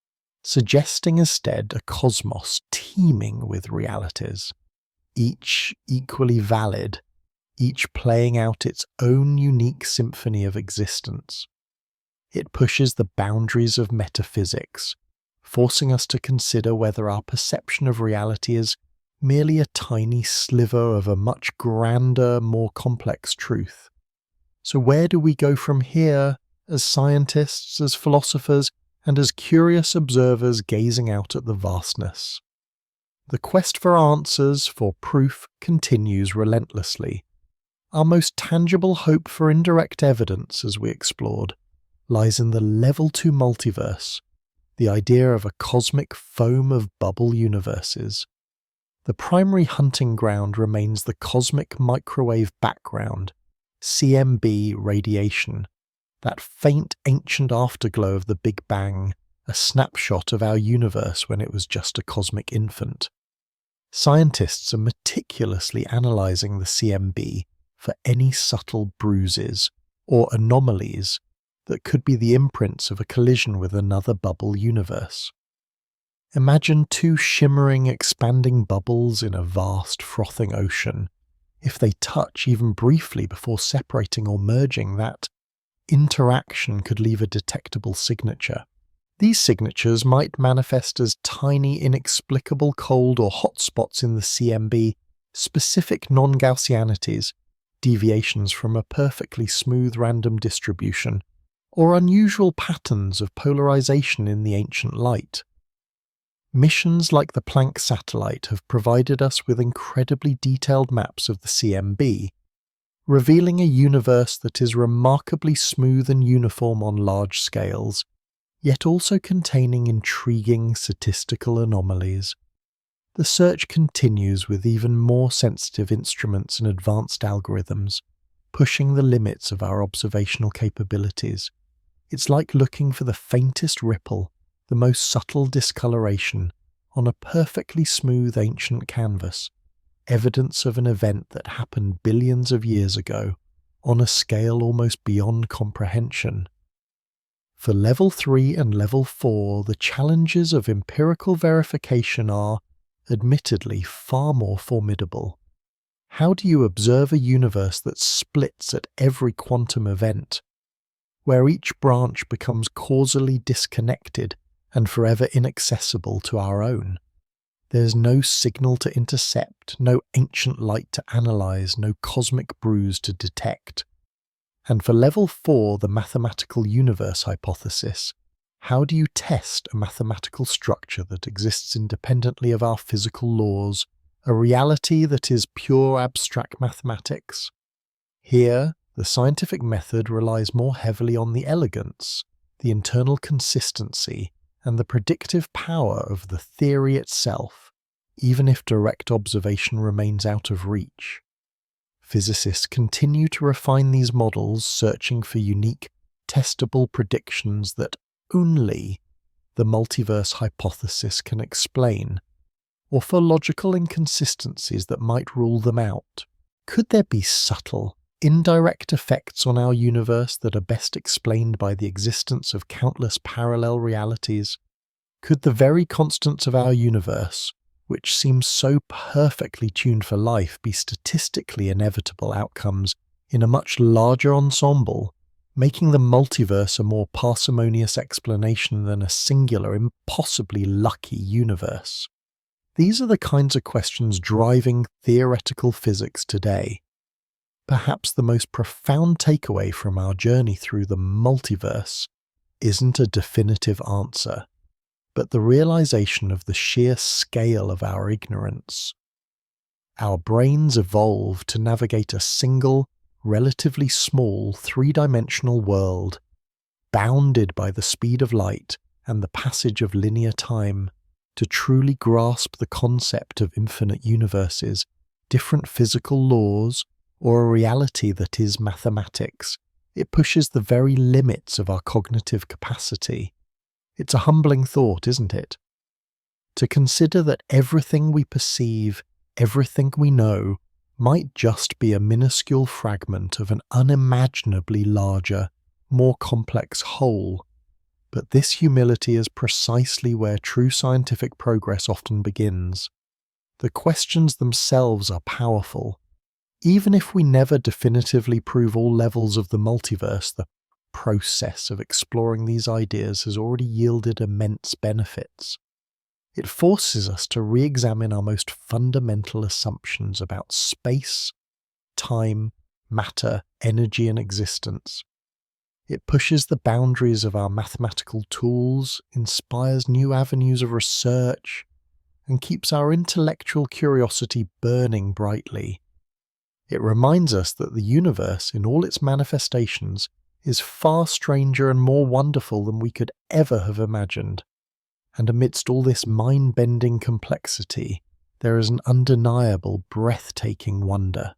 suggesting instead a cosmos teeming with realities, each equally valid, each playing out its own unique symphony of existence. It pushes the boundaries of metaphysics, forcing us to consider whether our perception of reality is merely a tiny sliver of a much grander, more complex truth. So where do we go from here, as scientists, as philosophers, and as curious observers gazing out at the vastness? The quest for answers, for proof, continues relentlessly. Our most tangible hope for indirect evidence, as we explored, lies in the Level 2 multiverse, the idea of a cosmic foam of bubble universes. The primary hunting ground remains the cosmic microwave background, CMB radiation, that faint ancient afterglow of the Big Bang, a snapshot of our universe when it was just a cosmic infant. Scientists are meticulously analysing the CMB for any subtle bruises or anomalies that could be the imprints of a collision with another bubble universe. Imagine two shimmering, expanding bubbles in a vast, frothing ocean. If they touch even briefly before separating or merging, that interaction could leave a detectable signature. These signatures might manifest as tiny, inexplicable cold or hot spots in the CMB, specific non-Gaussianities, deviations from a perfectly smooth random distribution, or unusual patterns of polarization in the ancient light. Missions like the Planck satellite have provided us with incredibly detailed maps of the CMB, revealing a universe that is remarkably smooth and uniform on large scales, yet also containing intriguing statistical anomalies. The search continues with even more sensitive instruments and advanced algorithms, pushing the limits of our observational capabilities. It's like looking for the faintest ripple, the most subtle discoloration, on a perfectly smooth ancient canvas, evidence of an event that happened billions of years ago, on a scale almost beyond comprehension. For Level 3 and Level 4, the challenges of empirical verification are, admittedly, far more formidable. How do you observe a universe that splits at every quantum event, where each branch becomes causally disconnected and forever inaccessible to our own? There's no signal to intercept, no ancient light to analyze, no cosmic bruise to detect. And for Level 4, the mathematical universe hypothesis, how do you test a mathematical structure that exists independently of our physical laws, a reality that is pure abstract mathematics? Here, the scientific method relies more heavily on the elegance, the internal consistency, and the predictive power of the theory itself, even if direct observation remains out of reach. Physicists continue to refine these models, searching for unique, testable predictions that only the multiverse hypothesis can explain, or for logical inconsistencies that might rule them out. Could there be subtle, indirect effects on our universe that are best explained by the existence of countless parallel realities? Could the very constants of our universe, which seems so perfectly tuned for life, be statistically inevitable outcomes in a much larger ensemble, making the multiverse a more parsimonious explanation than a singular, impossibly lucky universe? These are the kinds of questions driving theoretical physics today. Perhaps the most profound takeaway from our journey through the multiverse isn't a definitive answer, but the realization of the sheer scale of our ignorance. Our brains evolved to navigate a single, relatively small, three-dimensional world, bounded by the speed of light and the passage of linear time. To truly grasp the concept of infinite universes, different physical laws, or a reality that is mathematics, it pushes the very limits of our cognitive capacity. It's a humbling thought, isn't it? To consider that everything we perceive, everything we know, might just be a minuscule fragment of an unimaginably larger, more complex whole. But this humility is precisely where true scientific progress often begins. The questions themselves are powerful. Even if we never definitively prove all levels of the multiverse, the process of exploring these ideas has already yielded immense benefits. It forces us to re-examine our most fundamental assumptions about space, time, matter, energy, and existence. It pushes the boundaries of our mathematical tools, inspires new avenues of research, and keeps our intellectual curiosity burning brightly. It reminds us that the universe, in all its manifestations, is far stranger and more wonderful than we could ever have imagined. And amidst all this mind-bending complexity, there is an undeniable, breathtaking wonder.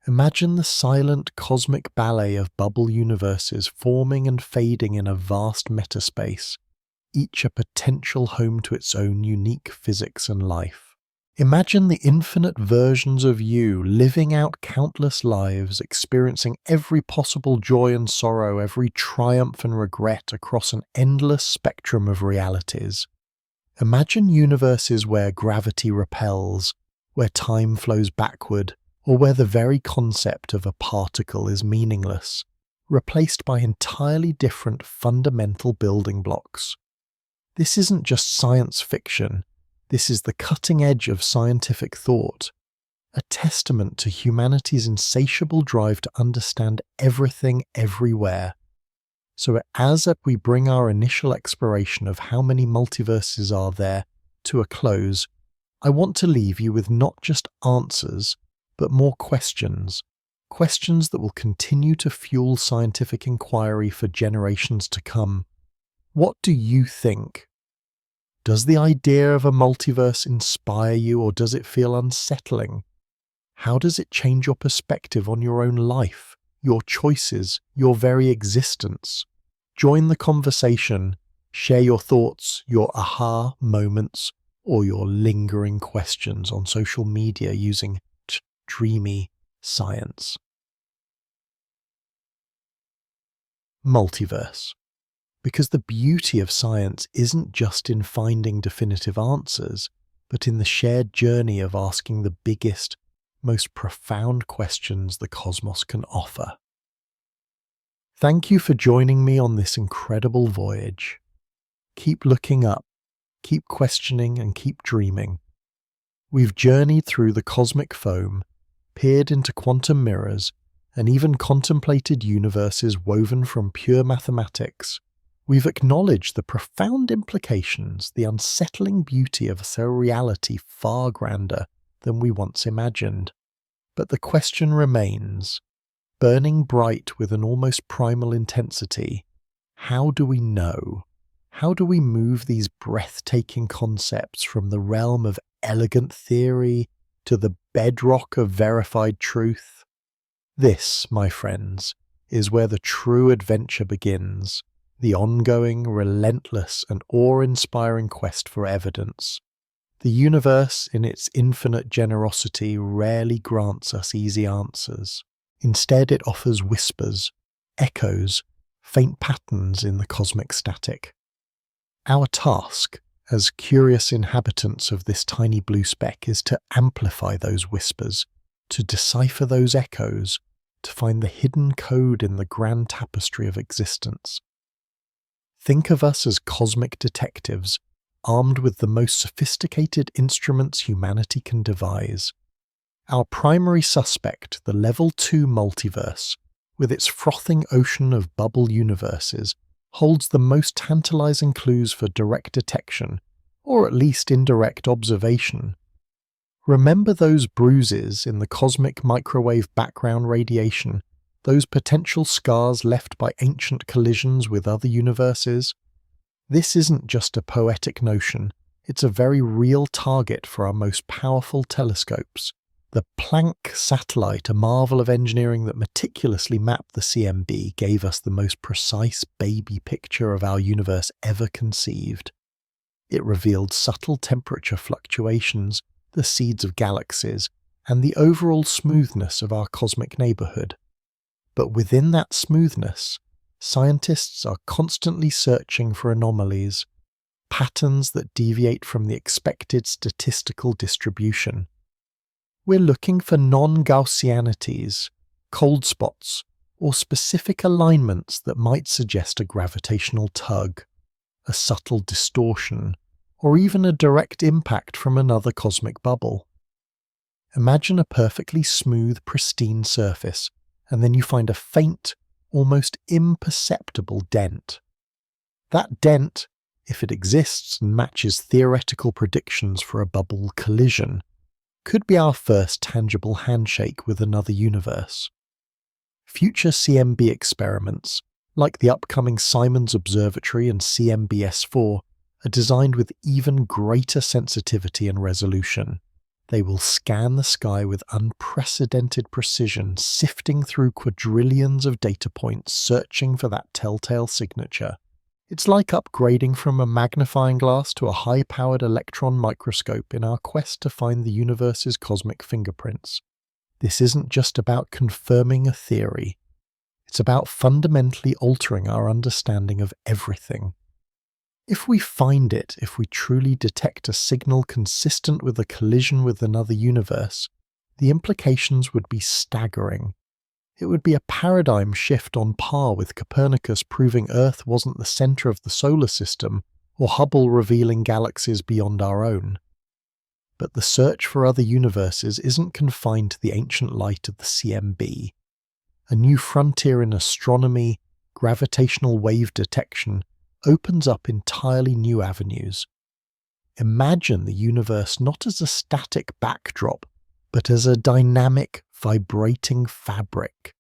Imagine the silent cosmic ballet of bubble universes forming and fading in a vast metaspace, each a potential home to its own unique physics and life. Imagine the infinite versions of you living out countless lives, experiencing every possible joy and sorrow, every triumph and regret across an endless spectrum of realities. Imagine universes where gravity repels, where time flows backward, or where the very concept of a particle is meaningless, replaced by entirely different fundamental building blocks. This isn't just science fiction. This is the cutting edge of scientific thought, a testament to humanity's insatiable drive to understand everything everywhere. So as we bring our initial exploration of how many multiverses are there, to a close, I want to leave you with not just answers, but more questions. Questions that will continue to fuel scientific inquiry for generations to come. What do you think? Does the idea of a multiverse inspire you, or does it feel unsettling? How does it change your perspective on your own life, your choices, your very existence? Join the conversation. Share your thoughts, your aha moments, or your lingering questions on social media using dreamy science. Multiverse. Because the beauty of science isn't just in finding definitive answers, but in the shared journey of asking the biggest, most profound questions the cosmos can offer. Thank you for joining me on this incredible voyage. Keep looking up, keep questioning, and keep dreaming. We've journeyed through the cosmic foam, peered into quantum mirrors, and even contemplated universes woven from pure mathematics. We've acknowledged the profound implications, the unsettling beauty of a reality far grander than we once imagined. But the question remains, burning bright with an almost primal intensity: how do we know? How do we move these breathtaking concepts from the realm of elegant theory to the bedrock of verified truth? This, my friends, is where the true adventure begins, the ongoing, relentless, and awe-inspiring quest for evidence. The universe, in its infinite generosity, rarely grants us easy answers. Instead, it offers whispers, echoes, faint patterns in the cosmic static. Our task, as curious inhabitants of this tiny blue speck, is to amplify those whispers, to decipher those echoes, to find the hidden code in the grand tapestry of existence. Think of us as cosmic detectives, armed with the most sophisticated instruments humanity can devise. Our primary suspect, the Level 2 multiverse, with its frothing ocean of bubble universes, holds the most tantalizing clues for direct detection, or at least indirect observation. Remember those bruises in the cosmic microwave background radiation, those potential scars left by ancient collisions with other universes? This isn't just a poetic notion, it's a very real target for our most powerful telescopes. The Planck satellite, a marvel of engineering that meticulously mapped the CMB, gave us the most precise baby picture of our universe ever conceived. It revealed subtle temperature fluctuations, the seeds of galaxies, and the overall smoothness of our cosmic neighborhood. But within that smoothness, scientists are constantly searching for anomalies, patterns that deviate from the expected statistical distribution. We're looking for non-Gaussianities, cold spots, or specific alignments that might suggest a gravitational tug, a subtle distortion, or even a direct impact from another cosmic bubble. Imagine a perfectly smooth, pristine surface, and then you find a faint, almost imperceptible dent. That dent, if it exists and matches theoretical predictions for a bubble collision, could be our first tangible handshake with another universe. Future CMB experiments, like the upcoming Simons Observatory and CMB-S4, are designed with even greater sensitivity and resolution. They will scan the sky with unprecedented precision, sifting through quadrillions of data points, searching for that telltale signature. It's like upgrading from a magnifying glass to a high-powered electron microscope in our quest to find the universe's cosmic fingerprints. This isn't just about confirming a theory. It's about fundamentally altering our understanding of everything. If we find it, if we truly detect a signal consistent with a collision with another universe, the implications would be staggering. It would be a paradigm shift on par with Copernicus proving Earth wasn't the center of the solar system, or Hubble revealing galaxies beyond our own. But the search for other universes isn't confined to the ancient light of the CMB. A new frontier in astronomy, gravitational wave detection, opens up entirely new avenues. imagine the universe not as a static backdrop, but as a dynamic, vibrating fabric.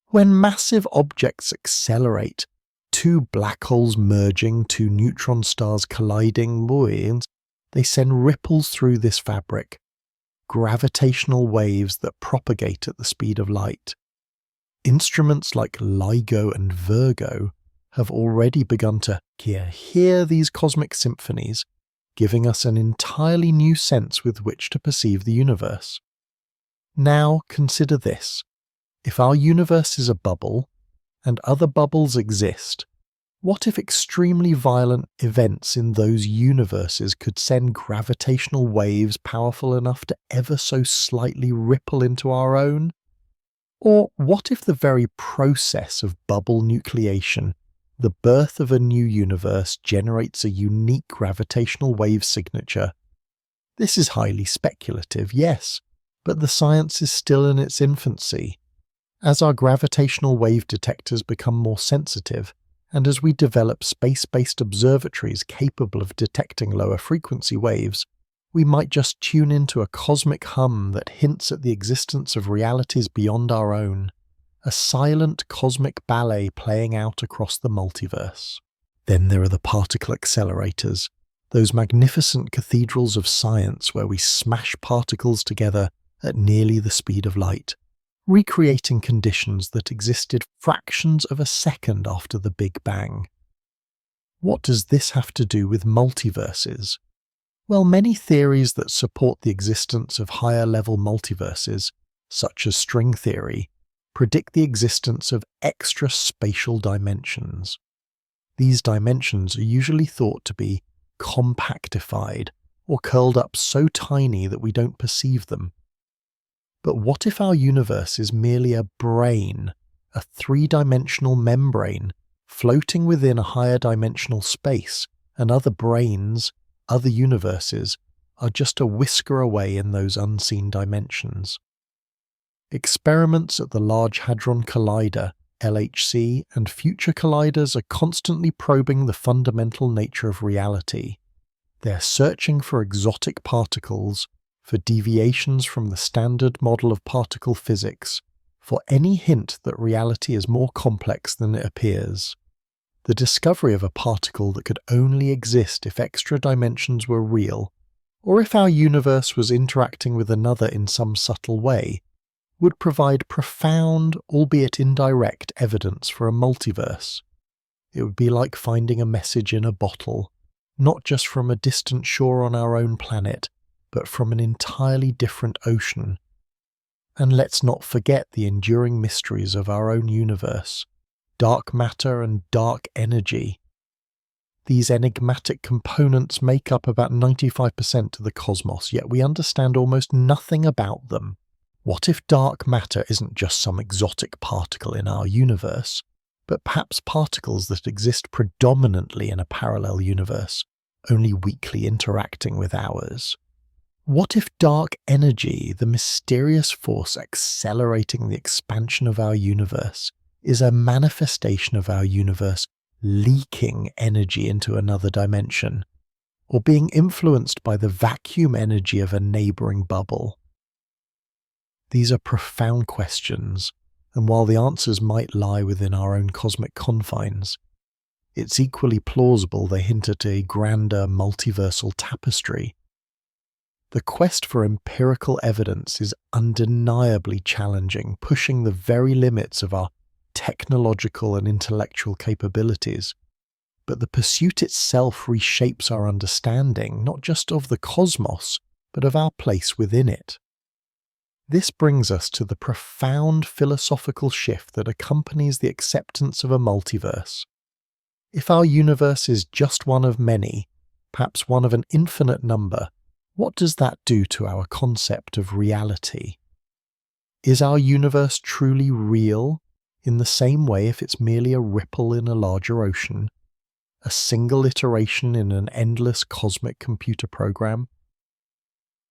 When massive objects accelerate, two black holes merging, two neutron stars colliding, they send ripples through this fabric, gravitational waves that propagate at the speed of light. Instruments like LIGO and Virgo have already begun to hear these cosmic symphonies, giving us an entirely new sense with which to perceive the universe. Now consider this. If our universe is a bubble, and other bubbles exist, what if extremely violent events in those universes could send gravitational waves powerful enough to ever so slightly ripple into our own? Or what if the very process of bubble nucleation, the birth of a new universe, generates a unique gravitational wave signature? This is highly speculative, yes, but the science is still in its infancy. As our gravitational wave detectors become more sensitive, and as we develop space-based observatories capable of detecting lower frequency waves, we might just tune into a cosmic hum that hints at the existence of realities beyond our own, a silent cosmic ballet playing out across the multiverse. Then there are the particle accelerators, those magnificent cathedrals of science where we smash particles together at nearly the speed of light, recreating conditions that existed fractions of a second after the Big Bang. What does this have to do with multiverses? Well, many theories that support the existence of higher-level multiverses, such as string theory, predict the existence of extra spatial dimensions. These dimensions are usually thought to be compactified or curled up so tiny that we don't perceive them. But what if our universe is merely a brane, a three-dimensional membrane, floating within a higher dimensional space, and other branes, other universes, are just a whisker away in those unseen dimensions? Experiments at the Large Hadron Collider, LHC, and future colliders are constantly probing the fundamental nature of reality. They're searching for exotic particles, for deviations from the standard model of particle physics, for any hint that reality is more complex than it appears. The discovery of a particle that could only exist if extra dimensions were real, or if our universe was interacting with another in some subtle way, would provide profound, albeit indirect, evidence for a multiverse. It would be like finding a message in a bottle, not just from a distant shore on our own planet, but from an entirely different ocean. And let's not forget the enduring mysteries of our own universe, dark matter and dark energy. These enigmatic components make up about 95% of the cosmos, yet we understand almost nothing about them. What if dark matter isn't just some exotic particle in our universe, but perhaps particles that exist predominantly in a parallel universe, only weakly interacting with ours? What if dark energy, the mysterious force accelerating the expansion of our universe, is a manifestation of our universe leaking energy into another dimension, or being influenced by the vacuum energy of a neighbouring bubble? These are profound questions, and while the answers might lie within our own cosmic confines, it's equally plausible they hint at a grander multiversal tapestry. The quest for empirical evidence is undeniably challenging, pushing the very limits of our technological and intellectual capabilities. But the pursuit itself reshapes our understanding, not just of the cosmos, but of our place within it. This brings us to the profound philosophical shift that accompanies the acceptance of a multiverse. If our universe is just one of many, perhaps one of an infinite number, what does that do to our concept of reality? Is our universe truly real in the same way if it's merely a ripple in a larger ocean, a single iteration in an endless cosmic computer program?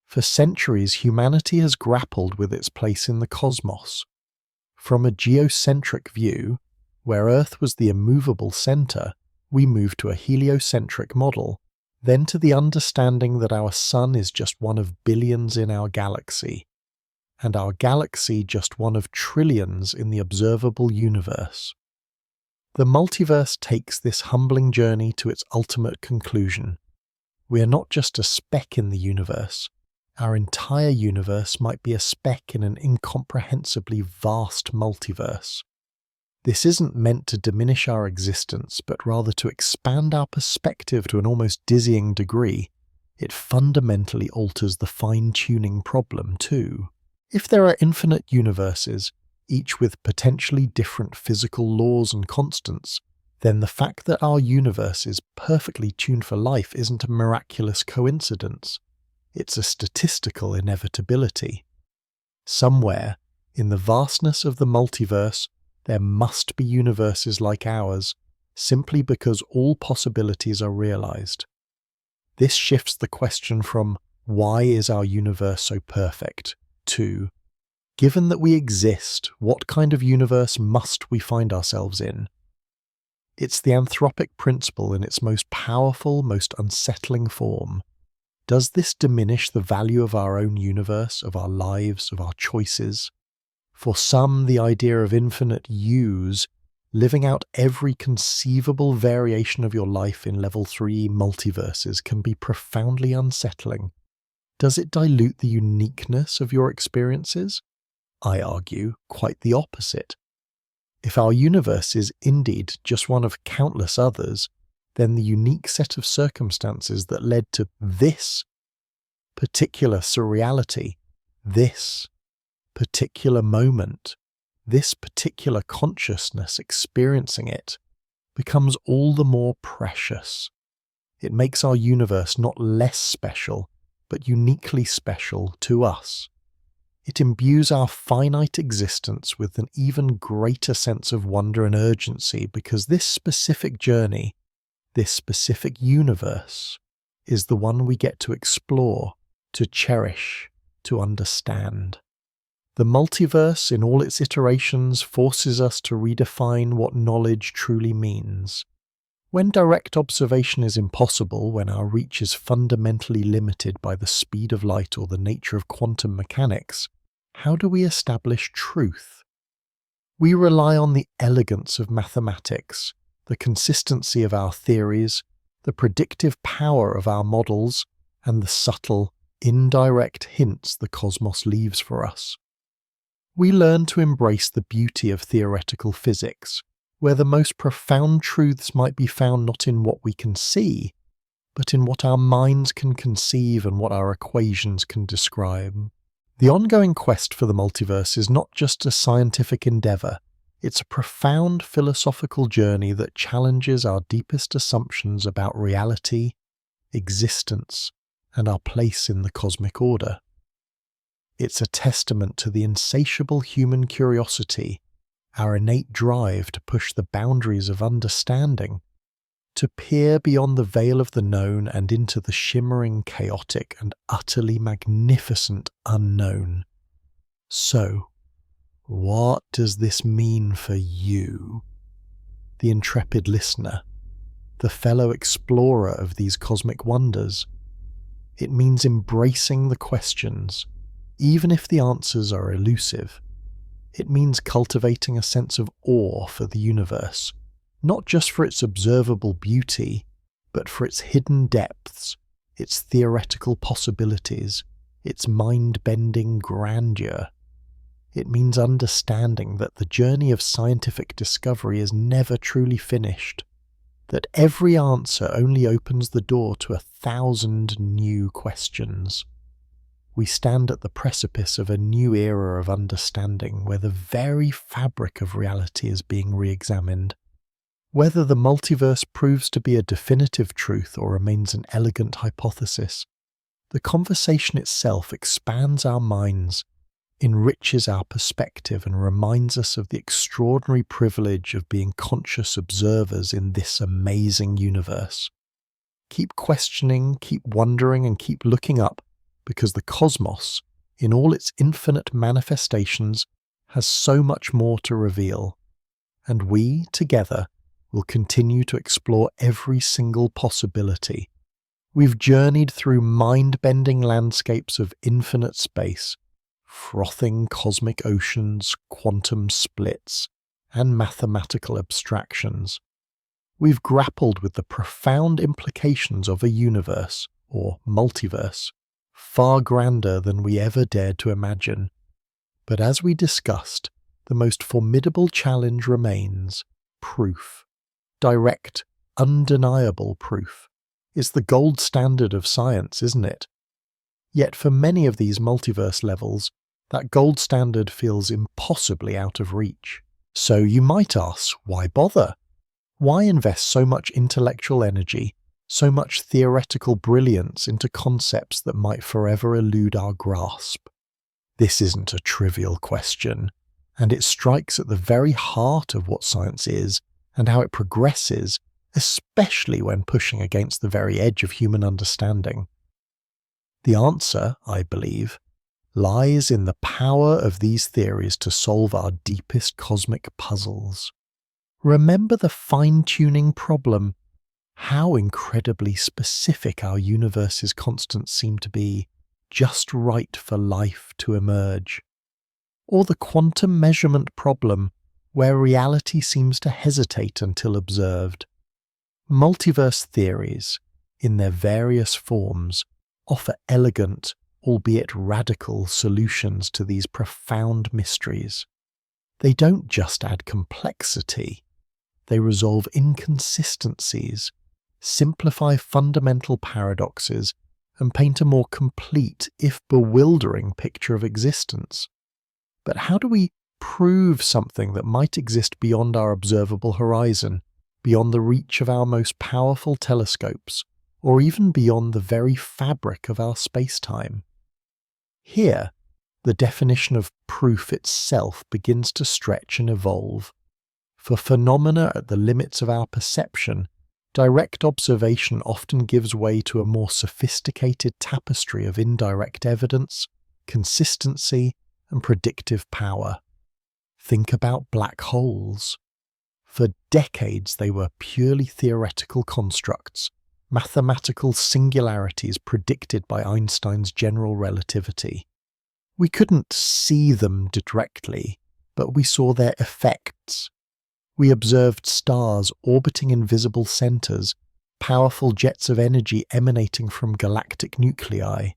For centuries, humanity has grappled with its place in the cosmos. From a geocentric view, where Earth was the immovable centre, we moved to a heliocentric model, then to the understanding that our sun is just one of billions in our galaxy, and our galaxy just one of trillions in the observable universe. The multiverse takes this humbling journey to its ultimate conclusion. We are not just a speck in the universe. Our entire universe might be a speck in an incomprehensibly vast multiverse. This isn't meant to diminish our existence, but rather to expand our perspective to an almost dizzying degree. It fundamentally alters the fine-tuning problem too. If there are infinite universes, each with potentially different physical laws and constants, then the fact that our universe is perfectly tuned for life isn't a miraculous coincidence. It's a statistical inevitability. Somewhere, in the vastness of the multiverse, there must be universes like ours, simply because all possibilities are realized. This shifts the question from, why is our universe so perfect, to, given that we exist, what kind of universe must we find ourselves in? It's the anthropic principle in its most powerful, most unsettling form. Does this diminish the value of our own universe, of our lives, of our choices? For some, the idea of infinite yous, living out every conceivable variation of your life in level 3 multiverses, can be profoundly unsettling. Does it dilute the uniqueness of your experiences? I argue quite the opposite. If our universe is indeed just one of countless others, then the unique set of circumstances that led to this particular surreality, this particular moment, this particular consciousness experiencing it, becomes all the more precious. It makes our universe not less special, but uniquely special to us. It imbues our finite existence with an even greater sense of wonder and urgency, because this specific journey, this specific universe, is the one we get to explore, to cherish, to understand. The multiverse, in all its iterations, forces us to redefine what knowledge truly means. When direct observation is impossible, when our reach is fundamentally limited by the speed of light or the nature of quantum mechanics, how do we establish truth? We rely on the elegance of mathematics, the consistency of our theories, the predictive power of our models, and the subtle, indirect hints the cosmos leaves for us. We learn to embrace the beauty of theoretical physics, where the most profound truths might be found not in what we can see, but in what our minds can conceive and what our equations can describe. The ongoing quest for the multiverse is not just a scientific endeavour, it's a profound philosophical journey that challenges our deepest assumptions about reality, existence, and our place in the cosmic order. It's a testament to the insatiable human curiosity, our innate drive to push the boundaries of understanding, to peer beyond the veil of the known and into the shimmering, chaotic, and utterly magnificent unknown. So, what does this mean for you, the intrepid listener, the fellow explorer of these cosmic wonders? It means embracing the questions, even if the answers are elusive. It means cultivating a sense of awe for the universe, not just for its observable beauty, but for its hidden depths, its theoretical possibilities, its mind-bending grandeur. It means understanding that the journey of scientific discovery is never truly finished, that every answer only opens the door to 1,000 new questions. We stand at the precipice of a new era of understanding where the very fabric of reality is being re-examined. Whether the multiverse proves to be a definitive truth or remains an elegant hypothesis, the conversation itself expands our minds, enriches our perspective, and reminds us of the extraordinary privilege of being conscious observers in this amazing universe. Keep questioning, keep wondering, and keep looking up, because the cosmos, in all its infinite manifestations, has so much more to reveal, and we, together, will continue to explore every single possibility, We've journeyed through mind-bending landscapes of infinite space, frothing cosmic oceans, quantum splits, and mathematical abstractions. We've grappled with the profound implications of a universe, or multiverse, far grander than we ever dared to imagine. But as we discussed, the most formidable challenge remains proof. Direct, undeniable proof. It's the gold standard of science, isn't it? Yet for many of these multiverse levels, that gold standard feels impossibly out of reach. So you might ask, why bother? Why invest so much intellectual energy, so much theoretical brilliance into concepts that might forever elude our grasp? This isn't a trivial question, and it strikes at the very heart of what science is and how it progresses, especially when pushing against the very edge of human understanding. The answer, I believe, lies in the power of these theories to solve our deepest cosmic puzzles. Remember the fine-tuning problem, how incredibly specific our universe's constants seem to be, just right for life to emerge. Or the quantum measurement problem, where reality seems to hesitate until observed. Multiverse theories, in their various forms, offer elegant, albeit radical, solutions to these profound mysteries. They don't just add complexity, they resolve inconsistencies, simplify fundamental paradoxes, and paint a more complete, if bewildering, picture of existence. But how do we prove something that might exist beyond our observable horizon, beyond the reach of our most powerful telescopes, or even beyond the very fabric of our space-time? Here, the definition of proof itself begins to stretch and evolve. For phenomena at the limits of our perception, direct observation often gives way to a more sophisticated tapestry of indirect evidence, consistency, and predictive power. Think about black holes. For decades they were purely theoretical constructs, mathematical singularities predicted by Einstein's general relativity. We couldn't see them directly, but we saw their effects. We observed stars orbiting invisible centers, powerful jets of energy emanating from galactic nuclei.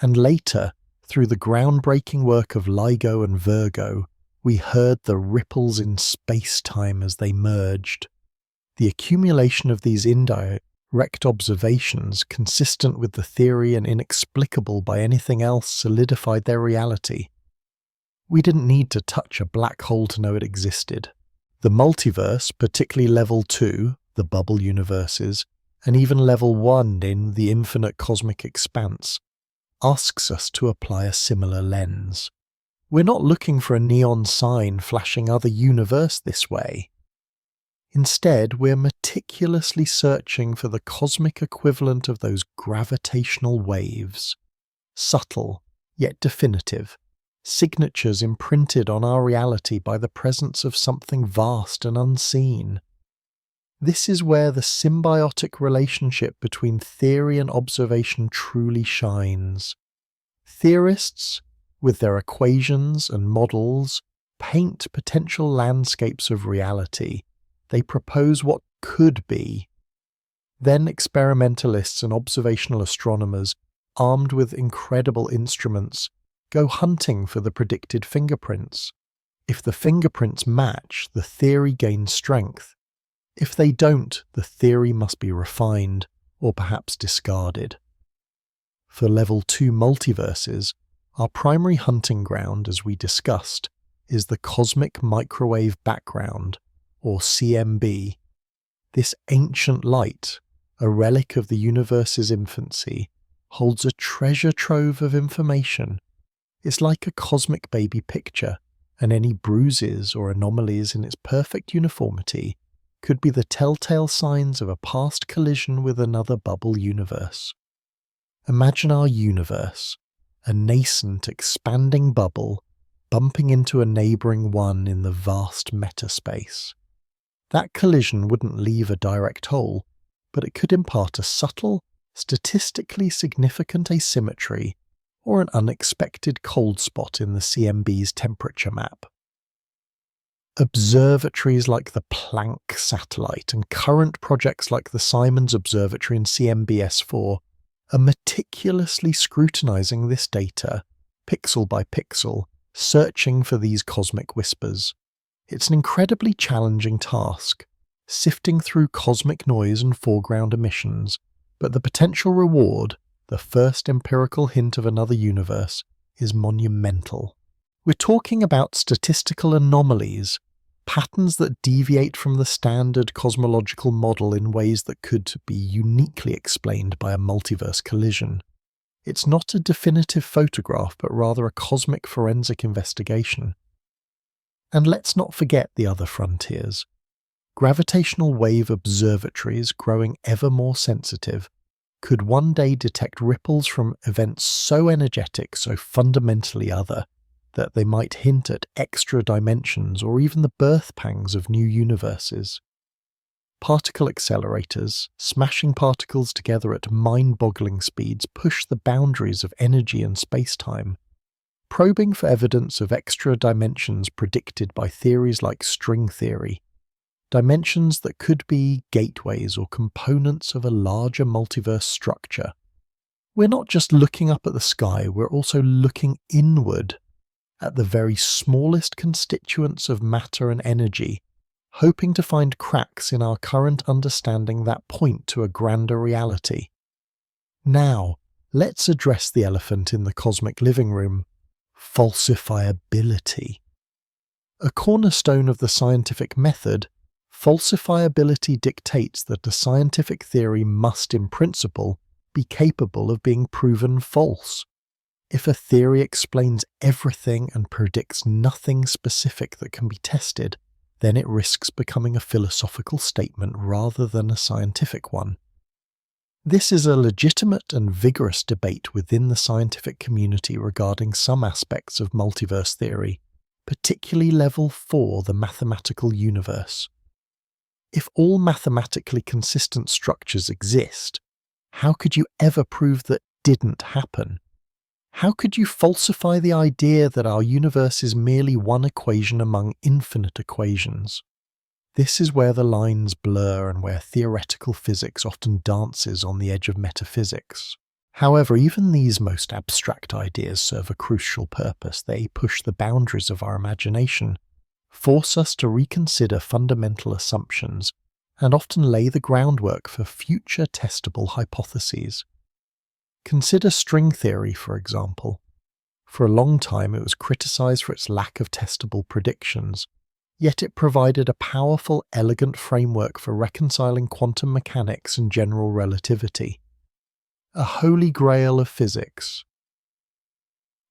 And later, through the groundbreaking work of LIGO and Virgo, we heard the ripples in space-time as they merged. The accumulation of these indirect observations, consistent with the theory and inexplicable by anything else, solidified their reality. We didn't need to touch a black hole to know it existed. The multiverse, particularly level 2, the bubble universes, and even level 1 in the infinite cosmic expanse, asks us to apply a similar lens. We're not looking for a neon sign flashing other universe this way. Instead, we're meticulously searching for the cosmic equivalent of those gravitational waves. Subtle, yet definitive. Signatures imprinted on our reality by the presence of something vast and unseen. This is where the symbiotic relationship between theory and observation truly shines. Theorists, with their equations and models, paint potential landscapes of reality. They propose what could be. Then experimentalists and observational astronomers, armed with incredible instruments, go hunting for the predicted fingerprints. If the fingerprints match, the theory gains strength. If they don't, the theory must be refined, or perhaps discarded. For level 2 multiverses, our primary hunting ground, as we discussed, is the cosmic microwave background, or CMB. This ancient light, a relic of the universe's infancy, holds a treasure trove of information. It's like a cosmic baby picture, and any bruises or anomalies in its perfect uniformity could be the telltale signs of a past collision with another bubble universe. Imagine our universe, a nascent, expanding bubble, bumping into a neighbouring one in the vast metaspace. That collision wouldn't leave a direct hole, but it could impart a subtle, statistically significant asymmetry, or an unexpected cold spot in the CMB's temperature map. Observatories like the Planck satellite and current projects like the Simons Observatory and CMBS4 are meticulously scrutinizing this data, pixel by pixel, searching for these cosmic whispers. It's an incredibly challenging task, sifting through cosmic noise and foreground emissions, but the potential reward, the first empirical hint of another universe, is monumental. We're talking about statistical anomalies, patterns that deviate from the standard cosmological model in ways that could be uniquely explained by a multiverse collision. It's not a definitive photograph, but rather a cosmic forensic investigation. And let's not forget the other frontiers. Gravitational wave observatories, growing ever more sensitive, could one day detect ripples from events so energetic, so fundamentally other, that they might hint at extra dimensions or even the birth pangs of new universes. Particle accelerators, smashing particles together at mind-boggling speeds, push the boundaries of energy and space-time, probing for evidence of extra dimensions predicted by theories like string theory, dimensions that could be gateways or components of a larger multiverse structure. We're not just looking up at the sky, we're also looking inward at the very smallest constituents of matter and energy, hoping to find cracks in our current understanding that point to a grander reality. Now, let's address the elephant in the cosmic living room: falsifiability. A cornerstone of the scientific method, falsifiability dictates that a scientific theory must, in principle, be capable of being proven false. If a theory explains everything and predicts nothing specific that can be tested, then it risks becoming a philosophical statement rather than a scientific one. This is a legitimate and vigorous debate within the scientific community regarding some aspects of multiverse theory, particularly level 4, the mathematical universe. If all mathematically consistent structures exist, how could you ever prove that didn't happen? How could you falsify the idea that our universe is merely one equation among infinite equations? This is where the lines blur and where theoretical physics often dances on the edge of metaphysics. However, even these most abstract ideas serve a crucial purpose. They push the boundaries of our imagination, force us to reconsider fundamental assumptions, and often lay the groundwork for future testable hypotheses. Consider string theory, for example. For a long time it was criticized for its lack of testable predictions, yet it provided a powerful, elegant framework for reconciling quantum mechanics and general relativity. A holy grail of physics.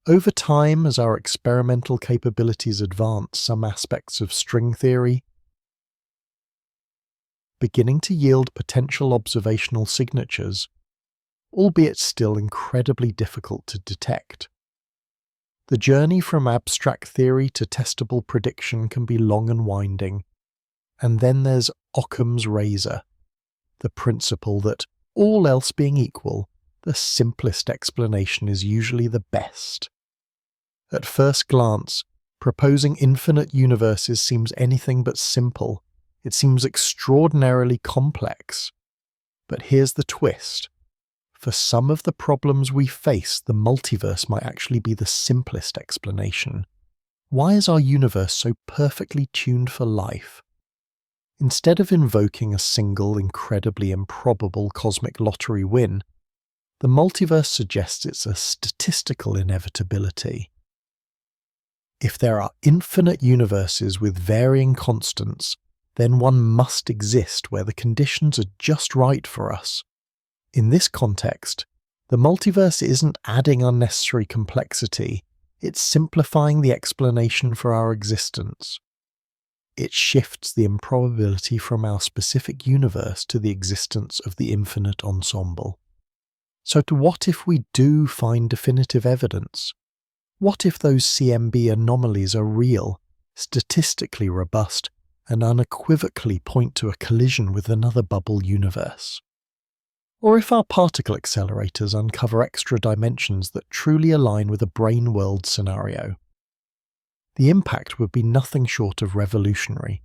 Over time, as our experimental capabilities advance, some aspects of string theory beginning to yield potential observational signatures, albeit still incredibly difficult to detect. The journey from abstract theory to testable prediction can be long and winding, and then there's Occam's razor, the principle that, all else being equal, the simplest explanation is usually the best. At first glance, proposing infinite universes seems anything but simple. It seems extraordinarily complex. But here's the twist. For some of the problems we face, the multiverse might actually be the simplest explanation. Why is our universe so perfectly tuned for life? Instead of invoking a single, incredibly improbable cosmic lottery win, the multiverse suggests it's a statistical inevitability. If there are infinite universes with varying constants, then one must exist where the conditions are just right for us. In this context, the multiverse isn't adding unnecessary complexity, it's simplifying the explanation for our existence. It shifts the improbability from our specific universe to the existence of the infinite ensemble. So what if we do find definitive evidence? What if those CMB anomalies are real, statistically robust, and unequivocally point to a collision with another bubble universe? Or if our particle accelerators uncover extra dimensions that truly align with a brain world scenario? The impact would be nothing short of revolutionary.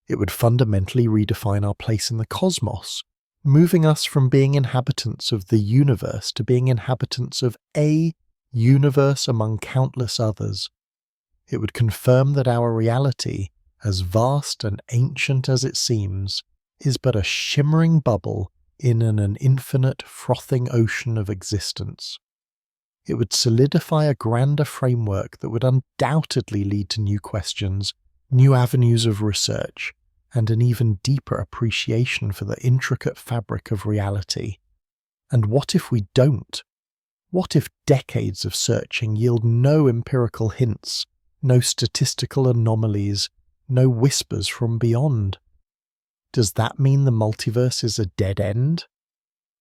It would fundamentally redefine our place in the cosmos, moving us from being inhabitants of the universe to being inhabitants of a universe among countless others. It would confirm that our reality, as vast and ancient as it seems, is but a shimmering bubble in an infinite, frothing ocean of existence. It would solidify a grander framework that would undoubtedly lead to new questions, new avenues of research, and an even deeper appreciation for the intricate fabric of reality. And what if we don't? What if decades of searching yield no empirical hints, no statistical anomalies, no whispers from beyond? Does that mean the multiverse is a dead end?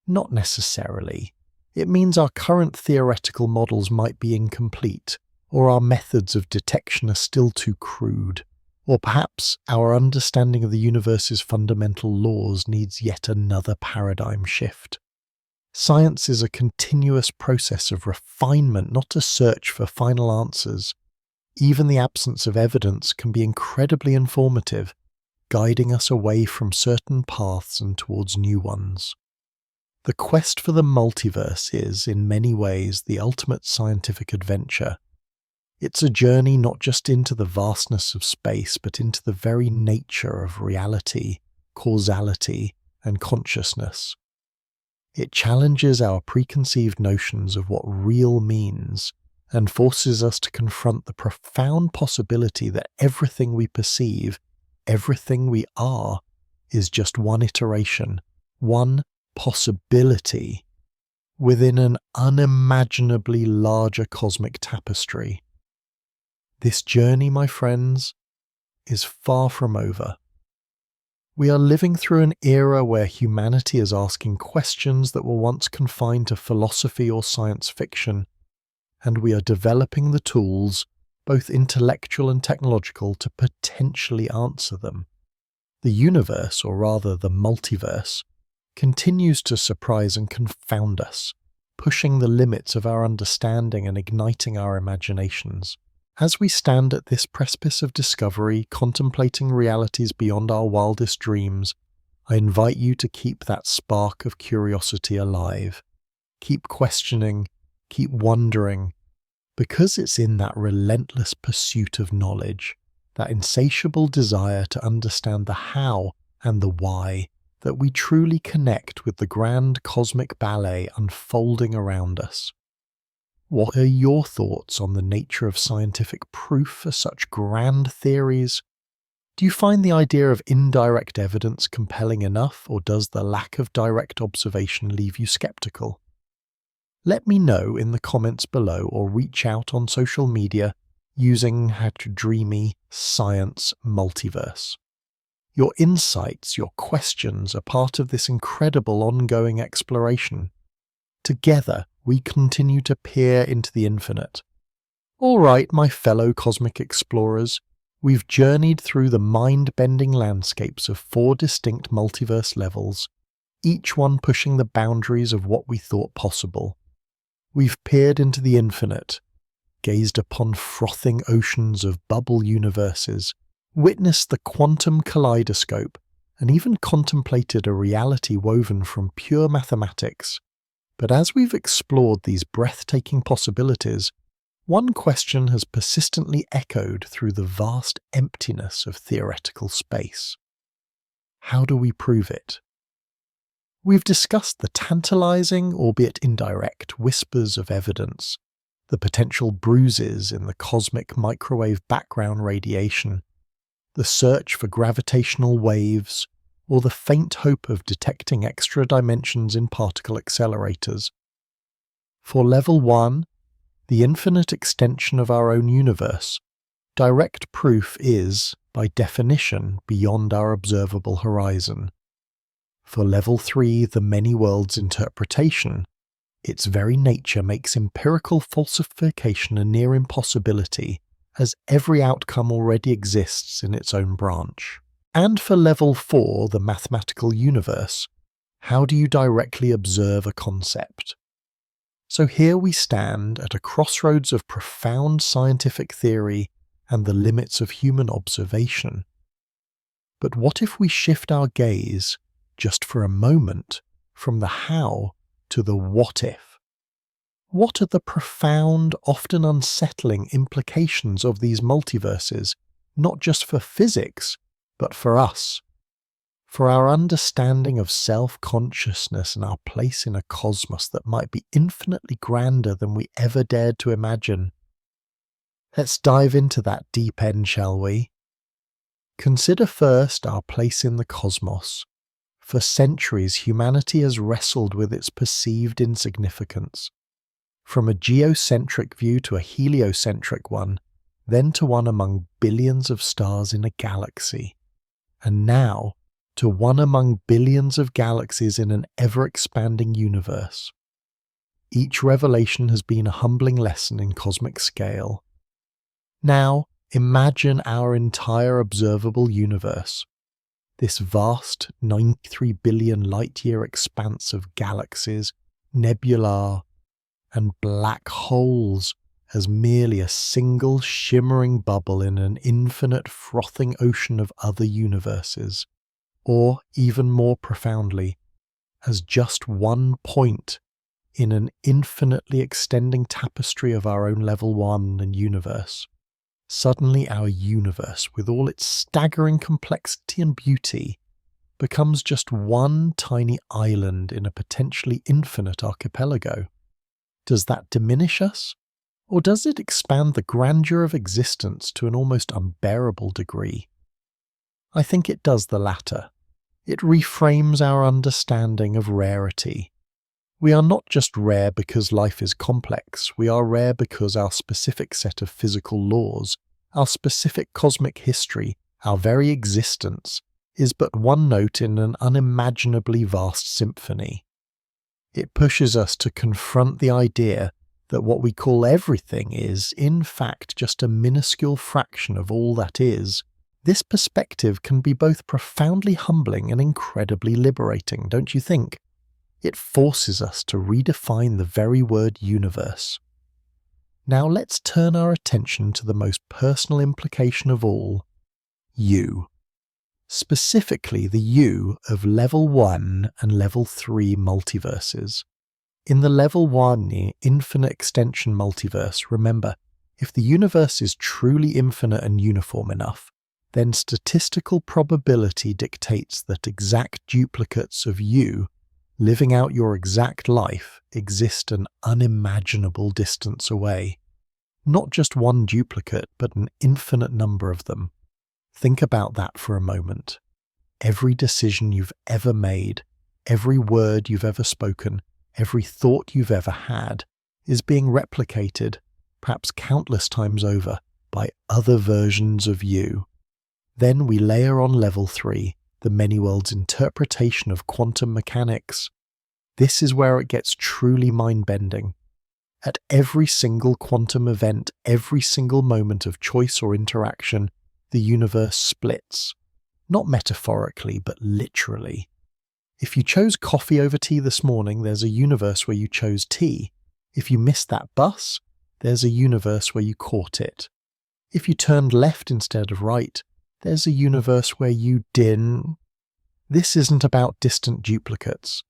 Not necessarily. It means our current theoretical models might be incomplete, or our methods of detection are still too crude, or perhaps our understanding of the universe's fundamental laws needs yet another paradigm shift. Science is a continuous process of refinement, not a search for final answers. Even the absence of evidence can be incredibly informative, guiding us away from certain paths and towards new ones. The quest for the multiverse is, in many ways, the ultimate scientific adventure. It's a journey not just into the vastness of space, but into the very nature of reality, causality, and consciousness. It challenges our preconceived notions of what real means, and forces us to confront the profound possibility that everything we perceive, everything we are, is just one iteration, one possibility within an unimaginably larger cosmic tapestry. This journey, my friends, is far from over. We are living through an era where humanity is asking questions that were once confined to philosophy or science fiction, and we are developing the tools, both intellectual and technological, to potentially answer them. The universe, or rather the multiverse, continues to surprise and confound us, pushing the limits of our understanding and igniting our imaginations. As we stand at this precipice of discovery, contemplating realities beyond our wildest dreams, I invite you to keep that spark of curiosity alive. Keep questioning, keep wondering, because it's in that relentless pursuit of knowledge, that insatiable desire to understand the how and the why, that we truly connect with the grand cosmic ballet unfolding around us. What are your thoughts on the nature of scientific proof for such grand theories? Do you find the idea of indirect evidence compelling enough, or does the lack of direct observation leave you skeptical? Let me know in the comments below, or reach out on social media using #ScienceMultiverse. Your insights, your questions are part of this incredible ongoing exploration. Together, we continue to peer into the infinite. All right, my fellow cosmic explorers, we've journeyed through the mind-bending landscapes of 4 distinct multiverse levels, each one pushing the boundaries of what we thought possible. We've peered into the infinite, gazed upon frothing oceans of bubble universes, witnessed the quantum kaleidoscope, and even contemplated a reality woven from pure mathematics. But as we've explored these breathtaking possibilities, one question has persistently echoed through the vast emptiness of theoretical space. How do we prove it? We've discussed the tantalizing, albeit indirect, whispers of evidence, the potential bruises in the cosmic microwave background radiation, the search for gravitational waves, or the faint hope of detecting extra dimensions in particle accelerators. For level 1, the infinite extension of our own universe, direct proof is, by definition, beyond our observable horizon. For level 3, the many worlds interpretation, its very nature makes empirical falsification a near impossibility, as every outcome already exists in its own branch. And for level 4, the mathematical universe, How do you directly observe a concept? So here we stand at a crossroads of profound scientific theory and the limits of human observation. But what if we shift our gaze, just for a moment, from the how to the what if? What are the profound, often unsettling implications of these multiverses, not just for physics, but for us? For our understanding of self-consciousness and our place in a cosmos that might be infinitely grander than we ever dared to imagine. Let's dive into that deep end, shall we? Consider first our place in the cosmos. For centuries, humanity has wrestled with its perceived insignificance. From a geocentric view to a heliocentric one, then to one among billions of stars in a galaxy, and now to one among billions of galaxies in an ever-expanding universe. Each revelation has been a humbling lesson in cosmic scale. Now, imagine our entire observable universe, this vast 93 billion light-year expanse of galaxies, nebulae, and black holes as merely a single shimmering bubble in an infinite frothing ocean of other universes. Or, even more profoundly, as just one point in an infinitely extending tapestry of our own level 1 and universe. Suddenly our universe, with all its staggering complexity and beauty, becomes just one tiny island in a potentially infinite archipelago. Does that diminish us? Or does it expand the grandeur of existence to an almost unbearable degree? I think it does the latter. It reframes our understanding of rarity. We are not just rare because life is complex, we are rare because our specific set of physical laws, our specific cosmic history, our very existence, is but one note in an unimaginably vast symphony. It pushes us to confront the idea that what we call everything is, in fact, just a minuscule fraction of all that is. This perspective can be both profoundly humbling and incredibly liberating, don't you think? It forces us to redefine the very word universe. Now let's turn our attention to the most personal implication of all, you. Specifically the you of level 1 and level 3 multiverses. In the level 1 infinite extension multiverse, remember, if the universe is truly infinite and uniform enough, then statistical probability dictates that exact duplicates of you living out your exact life exist an unimaginable distance away. Not just one duplicate, but an infinite number of them. Think about that for a moment. Every decision you've ever made, every word you've ever spoken, every thought you've ever had is being replicated, perhaps countless times over, by other versions of you. Then we layer on level 3, the many worlds interpretation of quantum mechanics. This is where it gets truly mind-bending. At every single quantum event, every single moment of choice or interaction, the universe splits. Not metaphorically, but literally. If you chose coffee over tea this morning, there's a universe where you chose tea. If you missed that bus, there's a universe where you caught it. If you turned left instead of right, there's a universe where you didn't. This isn't about distant duplicates.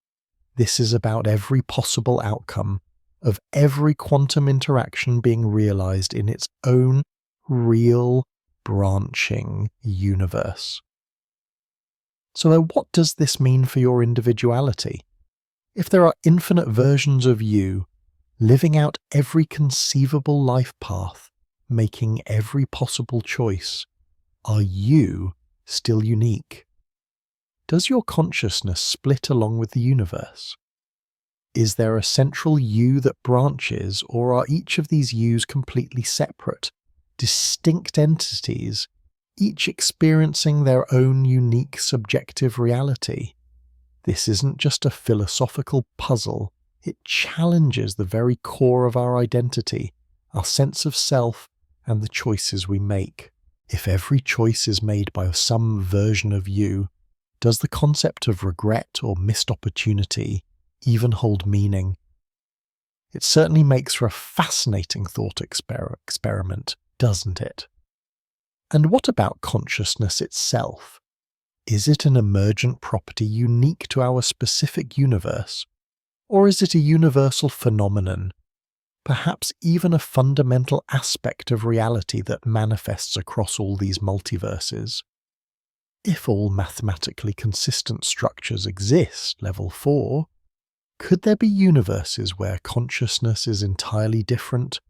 This is about every possible outcome of every quantum interaction being realized in its own real, branching universe. So what does this mean for your individuality? If there are infinite versions of you, living out every conceivable life path, making every possible choice, are you still unique? Does your consciousness split along with the universe? Is there a central you that branches, or are each of these yous completely separate, distinct entities, each experiencing their own unique subjective reality? This isn't just a philosophical puzzle, it challenges the very core of our identity, our sense of self, and the choices we make. If every choice is made by some version of you, Does the concept of regret or missed opportunity even hold meaning? It certainly makes for a fascinating thought experiment, doesn't it? And what about consciousness itself? Is it an emergent property unique to our specific universe? Or is it a universal phenomenon, perhaps even a fundamental aspect of reality that manifests across all these multiverses? If all mathematically consistent structures exist, level 4, could there be universes where consciousness is entirely different,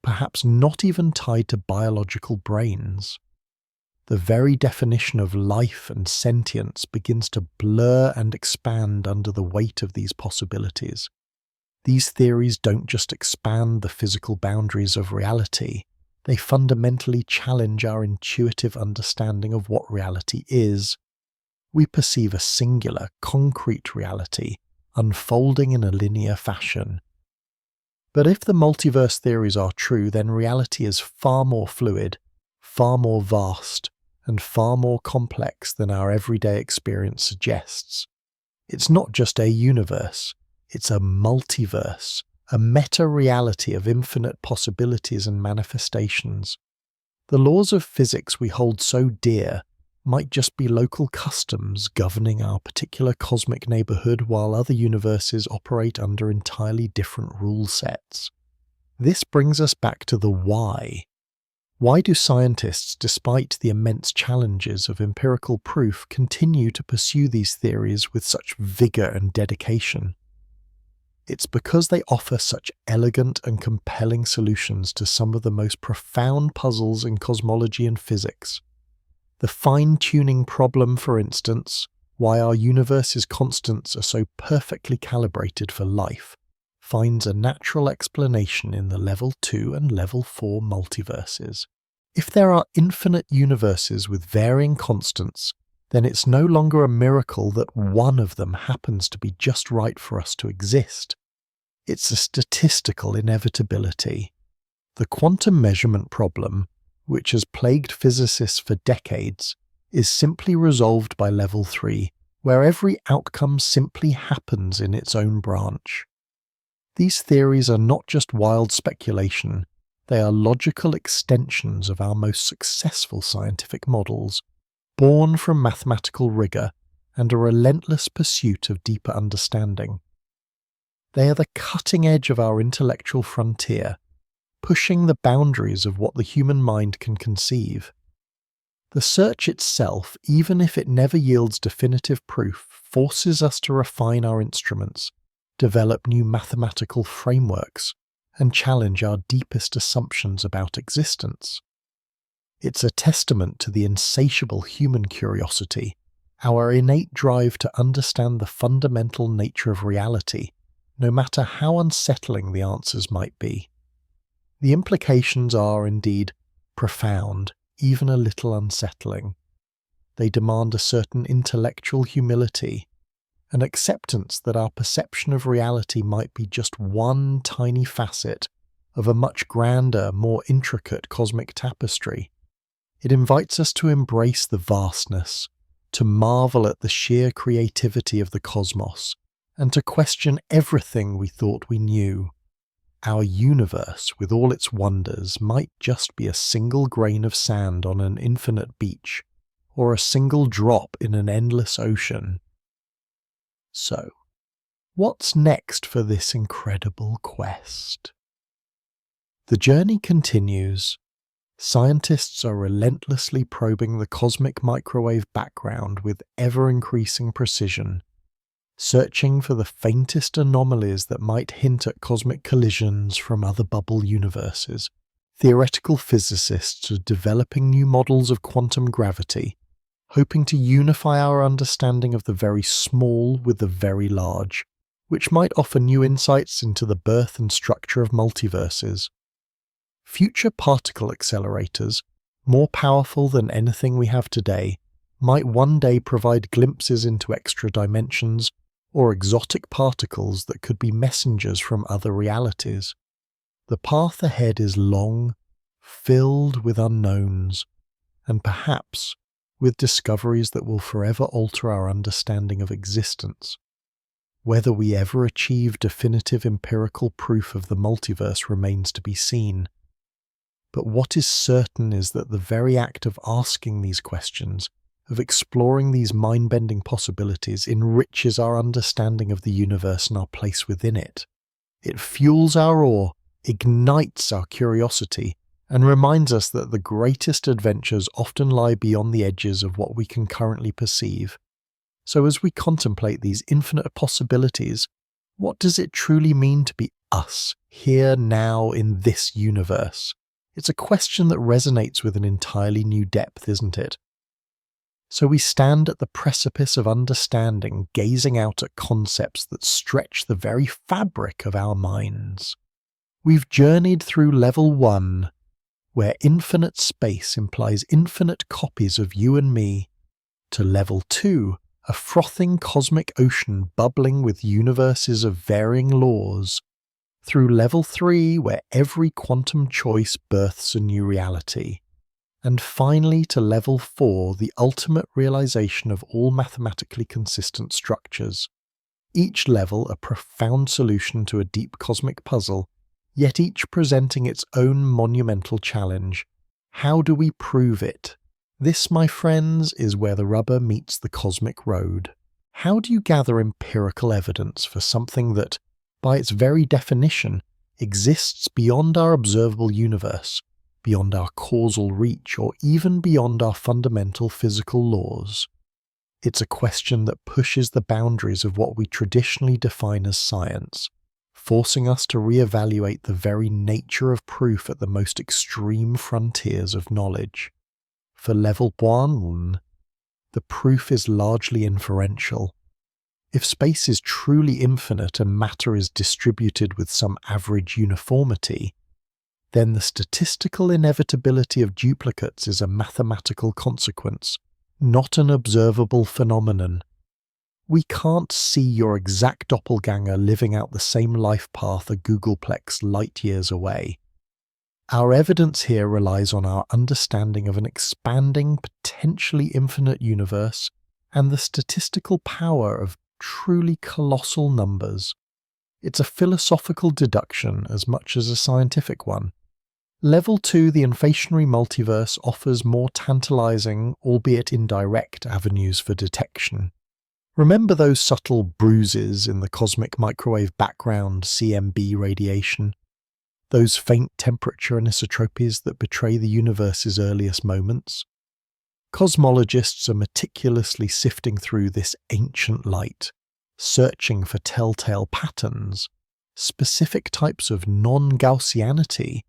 perhaps not even tied to biological brains? The very definition of life and sentience begins to blur and expand under the weight of these possibilities. These theories don't just expand the physical boundaries of reality, they fundamentally challenge our intuitive understanding of what reality is. We perceive a singular, concrete reality unfolding in a linear fashion. But if the multiverse theories are true, then reality is far more fluid, far more vast, and far more complex than our everyday experience suggests. It's not just a universe, it's a multiverse, a meta-reality of infinite possibilities and manifestations. The laws of physics we hold so dear might just be local customs governing our particular cosmic neighborhood, while other universes operate under entirely different rule sets. This brings us back to the why. Why do scientists, despite the immense challenges of empirical proof, continue to pursue these theories with such vigor and dedication? It's because they offer such elegant and compelling solutions to some of the most profound puzzles in cosmology and physics. The fine-tuning problem, for instance, why our universe's constants are so perfectly calibrated for life, finds a natural explanation in the level 2 and level 4 multiverses. If there are infinite universes with varying constants, then it's no longer a miracle that one of them happens to be just right for us to exist. It's a statistical inevitability. The quantum measurement problem, which has plagued physicists for decades, is simply resolved by level 3, where every outcome simply happens in its own branch. These theories are not just wild speculation, they are logical extensions of our most successful scientific models, born from mathematical rigor and a relentless pursuit of deeper understanding. They are the cutting edge of our intellectual frontier, pushing the boundaries of what the human mind can conceive. The search itself, even if it never yields definitive proof, forces us to refine our instruments, develop new mathematical frameworks, and challenge our deepest assumptions about existence. It's a testament to the insatiable human curiosity, our innate drive to understand the fundamental nature of reality, no matter how unsettling the answers might be. The implications are, indeed, profound, even a little unsettling. They demand a certain intellectual humility, an acceptance that our perception of reality might be just one tiny facet of a much grander, more intricate cosmic tapestry. It invites us to embrace the vastness, to marvel at the sheer creativity of the cosmos, and to question everything we thought we knew. Our universe, with all its wonders, might just be a single grain of sand on an infinite beach, or a single drop in an endless ocean. So, what's next for this incredible quest? The journey continues. Scientists are relentlessly probing the cosmic microwave background with ever-increasing precision, searching for the faintest anomalies that might hint at cosmic collisions from other bubble universes. Theoretical physicists are developing new models of quantum gravity, hoping to unify our understanding of the very small with the very large, which might offer new insights into the birth and structure of multiverses. Future particle accelerators, more powerful than anything we have today, might one day provide glimpses into extra dimensions or exotic particles that could be messengers from other realities. The path ahead is long, filled with unknowns, and perhaps with discoveries that will forever alter our understanding of existence. Whether we ever achieve definitive empirical proof of the multiverse remains to be seen. But what is certain is that the very act of asking these questions, of exploring these mind-bending possibilities, enriches our understanding of the universe and our place within it. It fuels our awe, ignites our curiosity, and reminds us that the greatest adventures often lie beyond the edges of what we can currently perceive. So as we contemplate these infinite possibilities, what does it truly mean to be us, here now in this universe? It's a question that resonates with an entirely new depth, isn't it? So we stand at the precipice of understanding, gazing out at concepts that stretch the very fabric of our minds. We've journeyed through level 1, where infinite space implies infinite copies of you and me, to level 2, a frothing cosmic ocean bubbling with universes of varying laws, through level 3, where every quantum choice births a new reality, and finally to level 4, the ultimate realization of all mathematically consistent structures. Each level a profound solution to a deep cosmic puzzle, yet each presenting its own monumental challenge. How do we prove it? This, my friends, is where the rubber meets the cosmic road. How do you gather empirical evidence for something that, by its very definition, exists beyond our observable universe, beyond our causal reach, or even beyond our fundamental physical laws? It's a question that pushes the boundaries of what we traditionally define as science, forcing us to reevaluate the very nature of proof at the most extreme frontiers of knowledge. For level 1, the proof is largely inferential. If space is truly infinite and matter is distributed with some average uniformity, then the statistical inevitability of duplicates is a mathematical consequence, not an observable phenomenon. We can't see your exact doppelganger living out the same life path a googolplex light years away. Our evidence here relies on our understanding of an expanding, potentially infinite universe and the statistical power of truly colossal numbers. It's a philosophical deduction as much as a scientific one. Level 2, the inflationary multiverse, offers more tantalizing, albeit indirect, avenues for detection. Remember those subtle bruises in the cosmic microwave background CMB radiation? Those faint temperature anisotropies that betray the universe's earliest moments? Cosmologists are meticulously sifting through this ancient light, searching for telltale patterns, specific types of non-Gaussianity,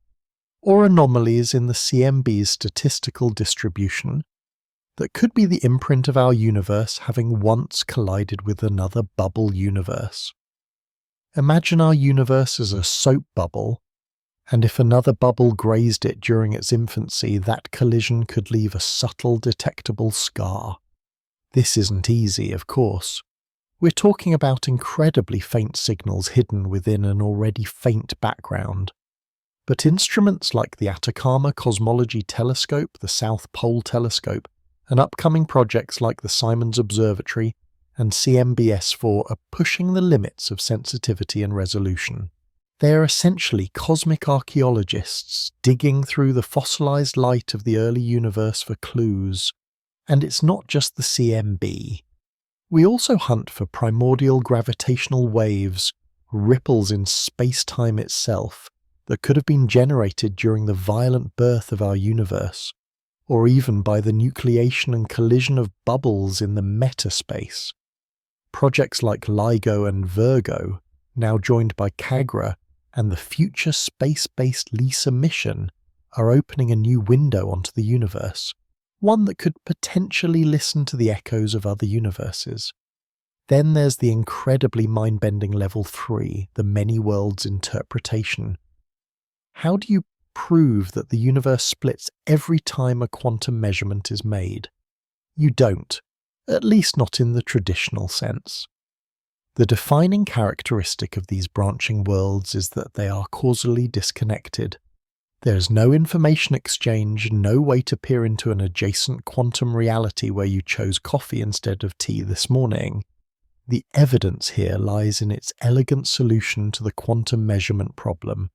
or anomalies in the CMB's statistical distribution that could be the imprint of our universe having once collided with another bubble universe. Imagine our universe as a soap bubble, and if another bubble grazed it during its infancy, that collision could leave a subtle, detectable scar. This isn't easy, of course. We're talking about incredibly faint signals hidden within an already faint background. But instruments like the Atacama Cosmology Telescope, the South Pole Telescope, and upcoming projects like the Simons Observatory and CMBS4 are pushing the limits of sensitivity and resolution. They are essentially cosmic archaeologists digging through the fossilized light of the early universe for clues. And it's not just the CMB. We also hunt for primordial gravitational waves, ripples in space-time itself, that could have been generated during the violent birth of our universe, or even by the nucleation and collision of bubbles in the metaspace. Projects like LIGO and Virgo, now joined by CAGRA, and the future space-based LISA mission, are opening a new window onto the universe, one that could potentially listen to the echoes of other universes. Then there's the incredibly mind-bending level 3, the many worlds interpretation. How do you prove that the universe splits every time a quantum measurement is made? You don't, at least not in the traditional sense. The defining characteristic of these branching worlds is that they are causally disconnected. There is no information exchange, no way to peer into an adjacent quantum reality where you chose coffee instead of tea this morning. The evidence here lies in its elegant solution to the quantum measurement problem,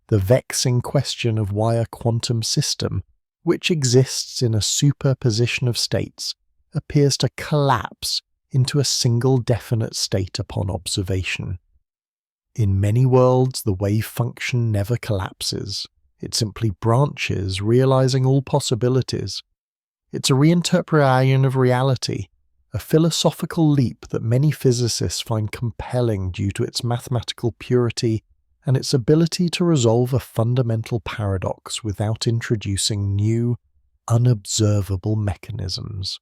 the vexing question of why a quantum system, which exists in a superposition of states, appears to collapse into a single definite state upon observation. In many worlds, the wave function never collapses. It simply branches, realizing all possibilities. It's a reinterpretation of reality, a philosophical leap that many physicists find compelling due to its mathematical purity and its ability to resolve a fundamental paradox without introducing new, unobservable mechanisms.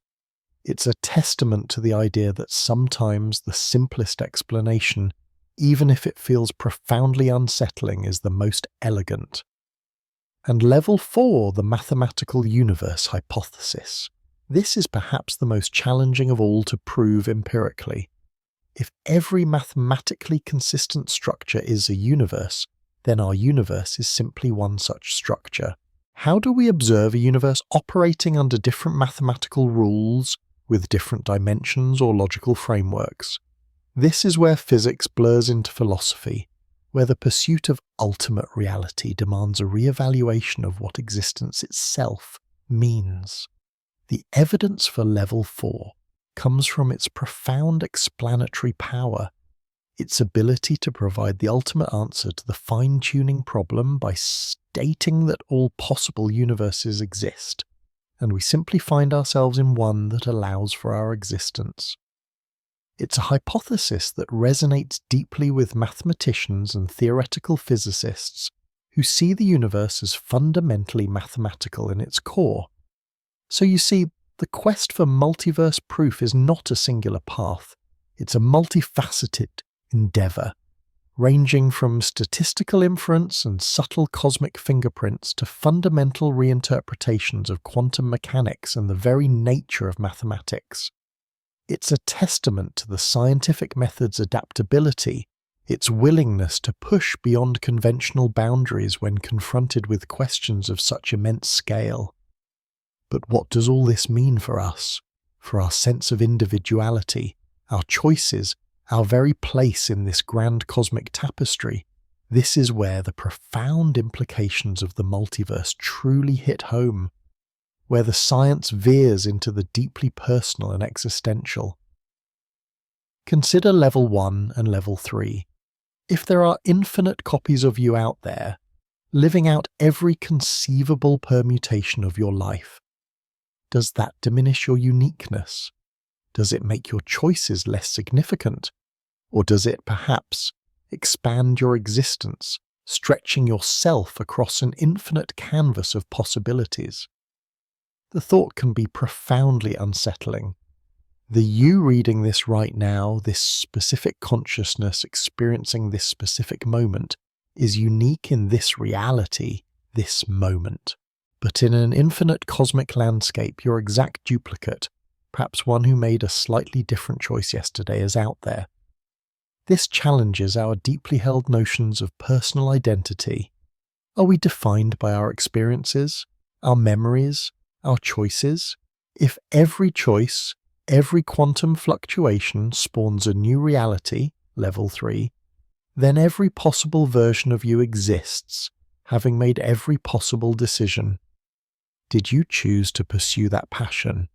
It's a testament to the idea that sometimes the simplest explanation, even if it feels profoundly unsettling, is the most elegant. And level 4, the mathematical universe hypothesis. This is perhaps the most challenging of all to prove empirically. If every mathematically consistent structure is a universe, then our universe is simply one such structure. How do we observe a universe operating under different mathematical rules, with different dimensions or logical frameworks? This is where physics blurs into philosophy, where the pursuit of ultimate reality demands a re-evaluation of what existence itself means. The evidence for level 4 comes from its profound explanatory power, its ability to provide the ultimate answer to the fine-tuning problem by stating that all possible universes exist, and we simply find ourselves in one that allows for our existence. It's a hypothesis that resonates deeply with mathematicians and theoretical physicists who see the universe as fundamentally mathematical in its core. So you see, the quest for multiverse proof is not a singular path. It's a multifaceted endeavour, ranging from statistical inference and subtle cosmic fingerprints to fundamental reinterpretations of quantum mechanics and the very nature of mathematics. It's a testament to the scientific method's adaptability, its willingness to push beyond conventional boundaries when confronted with questions of such immense scale. But what does all this mean for us, for our sense of individuality, our choices, our very place in this grand cosmic tapestry? This is where the profound implications of the multiverse truly hit home, where the science veers into the deeply personal and existential. Consider level 1 and level 3. If there are infinite copies of you out there, living out every conceivable permutation of your life, does that diminish your uniqueness? Does it make your choices less significant? Or does it perhaps expand your existence, stretching yourself across an infinite canvas of possibilities? The thought can be profoundly unsettling. The you reading this right now, this specific consciousness experiencing this specific moment, is unique in this reality, this moment. But in an infinite cosmic landscape, your exact duplicate, perhaps one who made a slightly different choice yesterday, is out there. This challenges our deeply held notions of personal identity. Are we defined by our experiences, our memories, our choices? If every choice, every quantum fluctuation spawns a new reality, level 3, then every possible version of you exists, having made every possible decision. Did you choose to pursue that passion?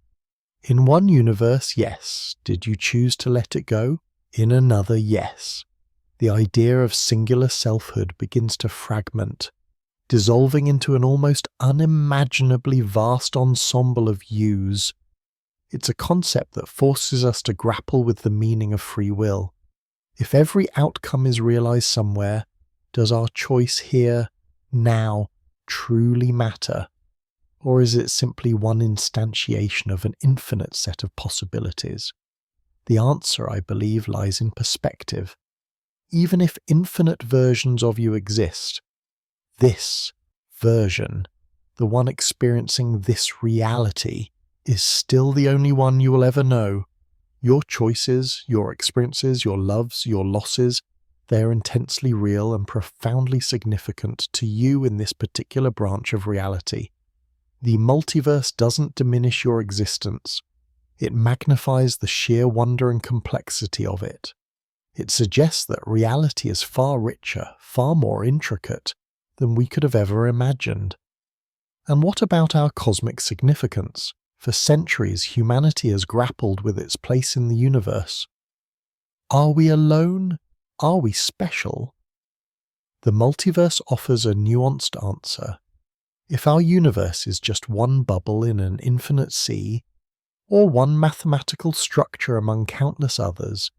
In one universe, yes. Did you choose to let it go? In another, yes. The idea of singular selfhood begins to fragment, dissolving into an almost unimaginably vast ensemble of yous. It's a concept that forces us to grapple with the meaning of free will. If every outcome is realized somewhere, does our choice here, now, truly matter? Or is it simply one instantiation of an infinite set of possibilities? The answer, I believe, lies in perspective. Even if infinite versions of you exist, this version, the one experiencing this reality, is still the only one you will ever know. Your choices, your experiences, your loves, your losses, They are intensely real and profoundly significant to you in this particular branch of reality. The multiverse doesn't diminish your existence. It magnifies the sheer wonder and complexity of it. It suggests that reality is far richer, far more intricate than we could have ever imagined. And what about our cosmic significance? For centuries, humanity has grappled with its place in the universe. Are we alone? Are we special? The multiverse offers a nuanced answer. If our universe is just one bubble in an infinite sea, or one mathematical structure among countless others,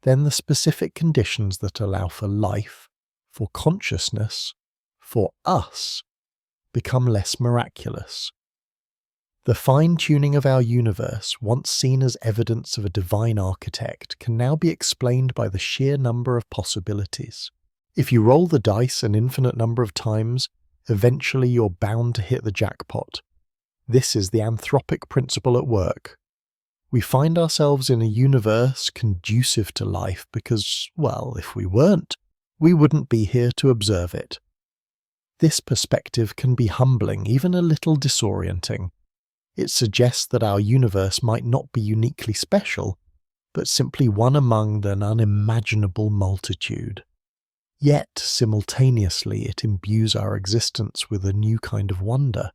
then the specific conditions that allow for life, for consciousness, for us, become less miraculous. The fine-tuning of our universe, once seen as evidence of a divine architect, can now be explained by the sheer number of possibilities. If you roll the dice an infinite number of times, eventually you're bound to hit the jackpot. This is the anthropic principle at work. We find ourselves in a universe conducive to life because, well, if we weren't, we wouldn't be here to observe it. This perspective can be humbling, even a little disorienting. It suggests that our universe might not be uniquely special, but simply one among an unimaginable multitude. Yet, simultaneously, it imbues our existence with a new kind of wonder.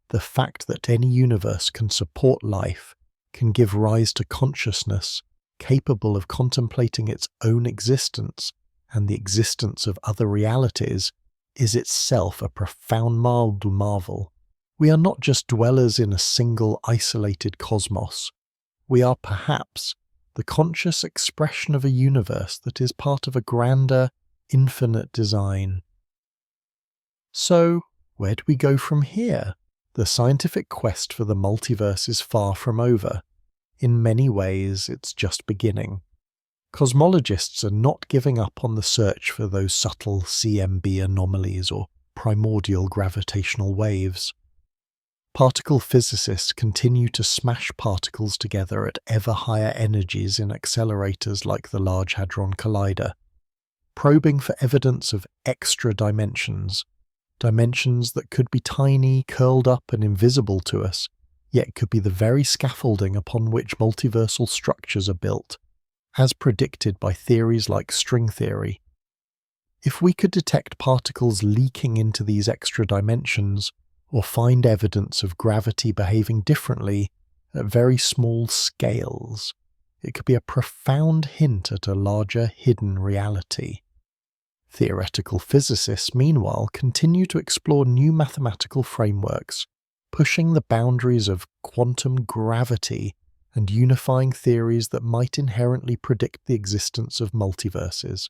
The fact that any universe can support life, can give rise to consciousness capable of contemplating its own existence and the existence of other realities, is itself a profound marvel. We are not just dwellers in a single isolated cosmos. We are perhaps the conscious expression of a universe that is part of a grander, infinite design. So, where do we go from here? The scientific quest for the multiverse is far from over. In many ways, it's just beginning. Cosmologists are not giving up on the search for those subtle CMB anomalies or primordial gravitational waves. Particle physicists continue to smash particles together at ever higher energies in accelerators like the Large Hadron Collider, probing for evidence of extra dimensions that could be tiny, curled up and invisible to us, yet could be the very scaffolding upon which multiversal structures are built, as predicted by theories like string theory. If we could detect particles leaking into these extra dimensions, or find evidence of gravity behaving differently at very small scales, it could be a profound hint at a larger hidden reality. Theoretical physicists, meanwhile, continue to explore new mathematical frameworks, pushing the boundaries of quantum gravity and unifying theories that might inherently predict the existence of multiverses.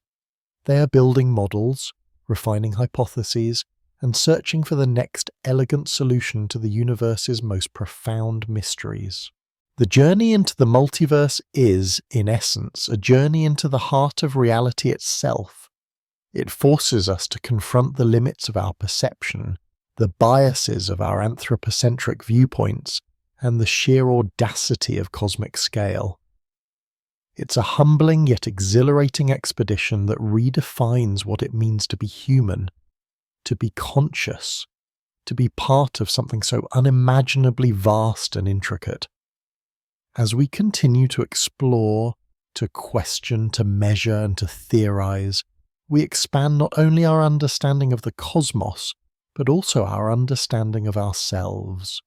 They are building models, refining hypotheses, and searching for the next elegant solution to the universe's most profound mysteries. The journey into the multiverse is, in essence, a journey into the heart of reality itself. It forces us to confront the limits of our perception, the biases of our anthropocentric viewpoints, and the sheer audacity of cosmic scale. It's a humbling yet exhilarating expedition that redefines what it means to be human, to be conscious, to be part of something so unimaginably vast and intricate. As we continue to explore, to question, to measure, and to theorize, we expand not only our understanding of the cosmos, but also our understanding of ourselves.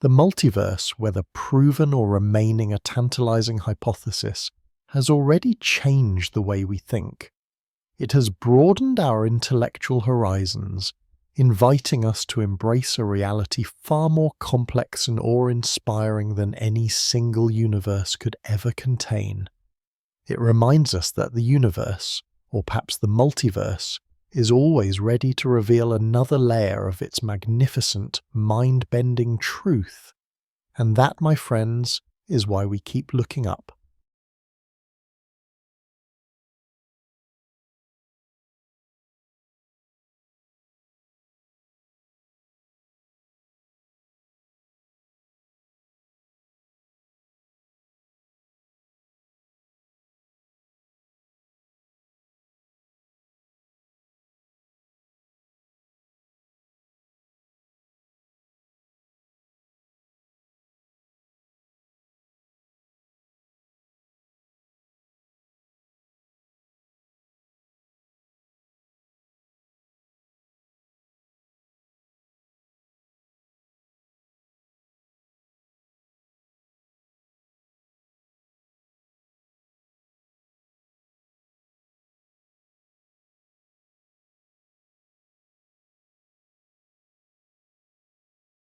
The multiverse, whether proven or remaining a tantalizing hypothesis, has already changed the way we think. It has broadened our intellectual horizons, inviting us to embrace a reality far more complex and awe-inspiring than any single universe could ever contain. It reminds us that the universe, or perhaps the multiverse, is always ready to reveal another layer of its magnificent, mind-bending truth. And that, my friends, is why we keep looking up.